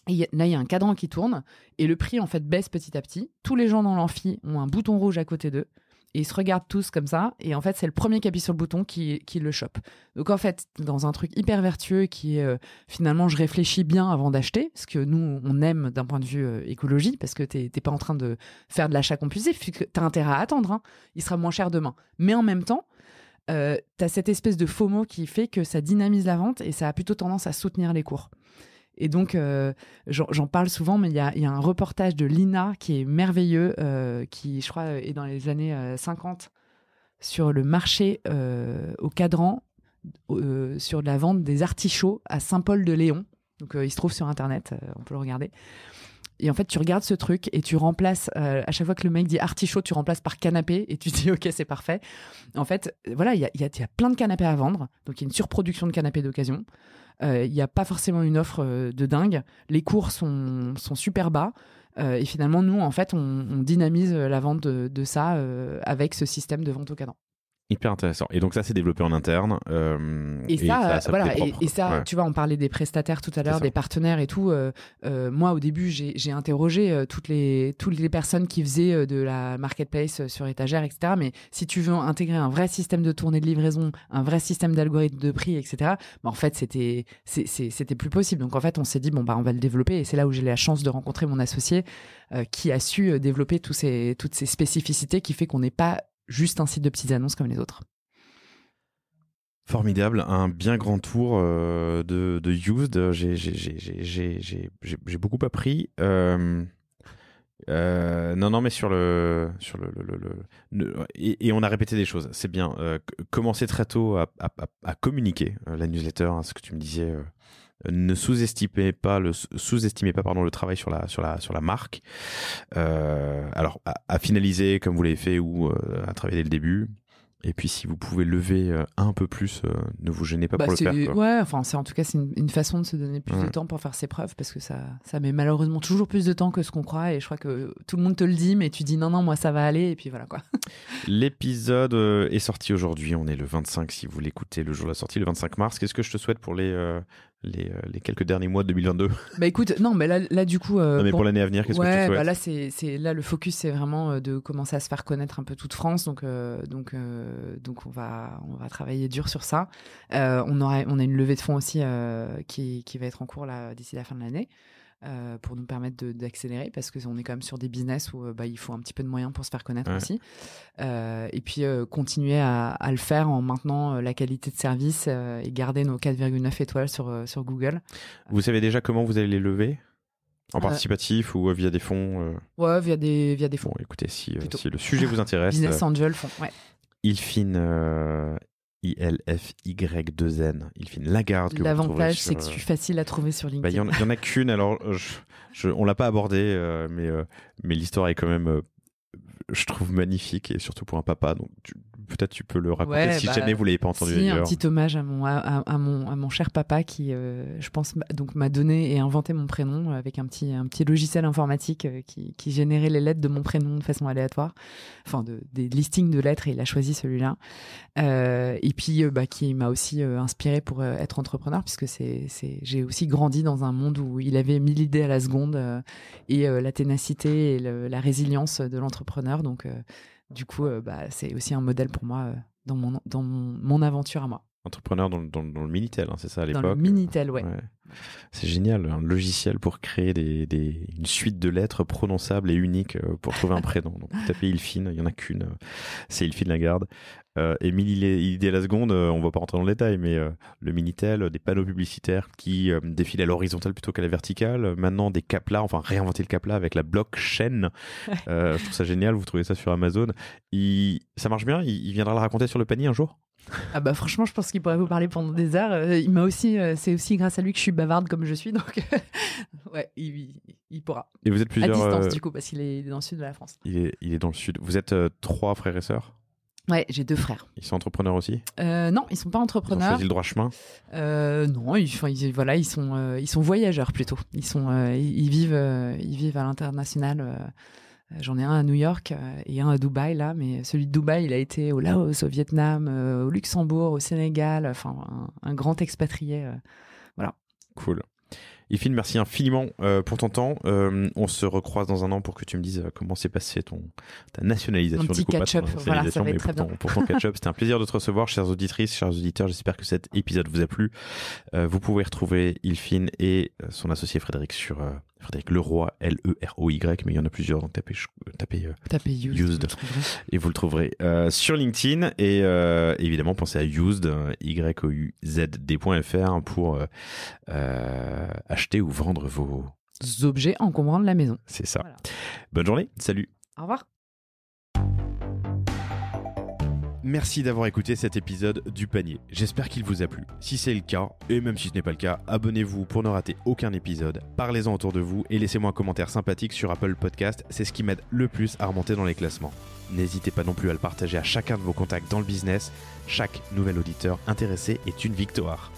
Et là, il y a un cadran qui tourne et le prix, en fait, baisse petit à petit. Tous les gens dans l'amphi ont un bouton rouge à côté d'eux. Et ils se regardent tous comme ça. Et en fait, c'est le premier qui appuie sur le bouton qui le chope. Donc, en fait, dans un truc hyper vertueux qui est finalement, je réfléchis bien avant d'acheter. Parce que nous, on aime d'un point de vue écologie. Parce que t'es pas en train de faire de l'achat compulsif. T'as intérêt à attendre. Hein. Il sera moins cher demain. Mais en même temps, t'as cette espèce de FOMO qui fait que ça dynamise la vente et ça a plutôt tendance à soutenir les cours. Et donc, j'en parle souvent, mais il y a un reportage de l'INA qui est merveilleux, qui, je crois, est dans les années 50, sur le marché au cadran, sur la vente des artichauts à Saint-Paul-de-Léon. Donc, il se trouve sur Internet, on peut le regarder. Et en fait, tu regardes ce truc et tu remplaces, à chaque fois que le mec dit artichaut, tu remplaces par canapé et tu te dis, OK, c'est parfait. En fait, voilà, il y a plein de canapés à vendre. Donc, il y a une surproduction de canapés d'occasion. Il n'y a pas forcément une offre de dingue. Les cours sont super bas. Et finalement, nous, en fait, on dynamise la vente de ça avec ce système de vente au cadran. Hyper intéressant. Et donc ça, c'est développé en interne. Et ça tu vois, on parlait des prestataires tout à l'heure, des partenaires et tout. Moi, au début, j'ai interrogé toutes les personnes qui faisaient de la marketplace sur étagère, etc. Mais si tu veux intégrer un vrai système de tournée de livraison, un vrai système d'algorithme de prix, etc. En fait, c'était plus possible. Donc en fait, on s'est dit on va le développer. Et c'est là où j'ai la chance de rencontrer mon associé qui a su développer toutes ces spécificités qui fait qu'on n'est pas juste un site de petites annonces comme les autres. Formidable, un bien grand tour de Used. J'ai beaucoup appris. Non, mais sur le et on a répété des choses. C'est bien. Commencer très tôt à communiquer la newsletter, hein, ce que tu me disais. Ne sous-estimez pas le travail sur la marque. Alors à finaliser comme vous l'avez fait ou à travailler dès le début. Et puis si vous pouvez lever un peu plus, ne vous gênez pas pour le faire. Ouais, enfin en tout cas c'est une façon de se donner plus de temps pour faire ses preuves parce que ça met malheureusement toujours plus de temps que ce qu'on croit et je crois que tout le monde te le dit mais tu dis non moi ça va aller et puis voilà quoi. L'épisode est sorti aujourd'hui, on est le 25 si vous l'écoutez le jour de la sortie, le 25 mars. Qu'est-ce que je te souhaite pour les quelques derniers mois de 2022? Écoute, non mais là du coup non mais pour l'année à venir, qu'est-ce que je te souhaite? Là le focus c'est vraiment de commencer à se faire connaître un peu toute France donc on va travailler dur sur ça. On a une levée de fonds aussi qui va être en cours là d'ici la fin de l'année. Pour nous permettre d'accélérer parce qu'on est quand même sur des business où il faut un petit peu de moyens pour se faire connaître aussi et puis continuer à le faire en maintenant la qualité de service et garder nos 4,9 étoiles sur Google. Vous savez déjà comment vous allez les lever? En participatif ou via des fonds? Ouais, via des fonds. Bon, écoutez, si le sujet vous intéresse, Business Angel fonds, ouais. ILFIN ILFY2N, ILFIN Lagarde. L'avantage, c'est que je suis facile à trouver sur LinkedIn. Il y en a qu'une, alors on l'a pas abordé, mais l'histoire est quand même, je trouve magnifique et surtout pour un papa. Donc peut-être tu peux le raconter si jamais vous l'avez pas entendu ailleurs. Un petit hommage à mon cher papa qui, je pense, donc m'a donné et inventé mon prénom avec un petit logiciel informatique qui générait les lettres de mon prénom de façon aléatoire, enfin des listings de lettres, et il a choisi celui-là. Et puis qui m'a aussi inspiré pour être entrepreneur, puisque j'ai aussi grandi dans un monde où il avait 1000 idées à la seconde, et la ténacité et la résilience de l'entrepreneur. Donc du coup, c'est aussi un modèle pour moi dans mon aventure à moi. Entrepreneur dans le Minitel, hein, c'est ça à l'époque? Dans le Minitel, ouais. C'est génial, un logiciel pour créer une suite de lettres prononçables et uniques pour trouver un prénom. Donc, vous tapez Ilfine, il n'y en a qu'une, c'est Ilfine Lagarde. Et 1000 idées à la seconde, on ne va pas rentrer dans le détail, mais le Minitel, des panneaux publicitaires qui défilent à l'horizontale plutôt qu'à la verticale. Maintenant, des caplas, enfin réinventer le capla avec la blockchain. Je trouve ça génial, vous trouvez ça sur Amazon. Ça marche bien, il viendra le raconter sur le panier un jour? Ah franchement, je pense qu'il pourrait vous parler pendant des heures. Il m'a aussi, c'est aussi grâce à lui que je suis bavarde comme je suis, donc ouais, il pourra. Et vous êtes plusieurs à distance du coup, parce qu'il est dans le sud de la France. Il est dans le sud. Vous êtes 3 frères et sœurs? Ouais, j'ai 2 frères. Ils sont entrepreneurs aussi? Non, ils sont pas entrepreneurs. Ils ont choisi le droit chemin? Non, ils sont voyageurs plutôt. Ils vivent à l'international. J'en ai un à New York et un à Dubaï là, mais celui de Dubaï, il a été au Laos, au Vietnam, au Luxembourg, au Sénégal, enfin un grand expatrié. Voilà. Cool. Ilfine, merci infiniment pour ton temps. On se recroise dans un an pour que tu me dises comment s'est passée ta nationalisation. Un petit catch-up, voilà, ça va être très bien. Pour ton catch-up, c'était un plaisir de te recevoir, chères auditrices, chers auditeurs. J'espère que cet épisode vous a plu. Vous pouvez retrouver Ilfine et son associé Frédéric sur Frédéric Leroy, Leroy, mais il y en a plusieurs, donc tapez Used et vous le trouverez sur LinkedIn, et évidemment pensez à Used, YOUZD.fr pour acheter ou vendre vos objets encombrants de la maison. C'est ça. Voilà. Bonne journée, salut. Au revoir. Merci d'avoir écouté cet épisode du panier. J'espère qu'il vous a plu. Si c'est le cas, et même si ce n'est pas le cas, abonnez-vous pour ne rater aucun épisode. Parlez-en autour de vous et laissez-moi un commentaire sympathique sur Apple Podcast. C'est ce qui m'aide le plus à remonter dans les classements. N'hésitez pas non plus à le partager à chacun de vos contacts dans le business. Chaque nouvel auditeur intéressé est une victoire.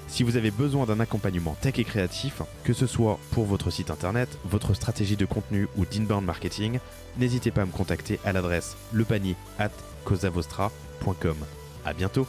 Si vous avez besoin d'un accompagnement tech et créatif, que ce soit pour votre site internet, votre stratégie de contenu ou d'inbound marketing, n'hésitez pas à me contacter à l'adresse lepanier@cosavostra.com. À bientôt.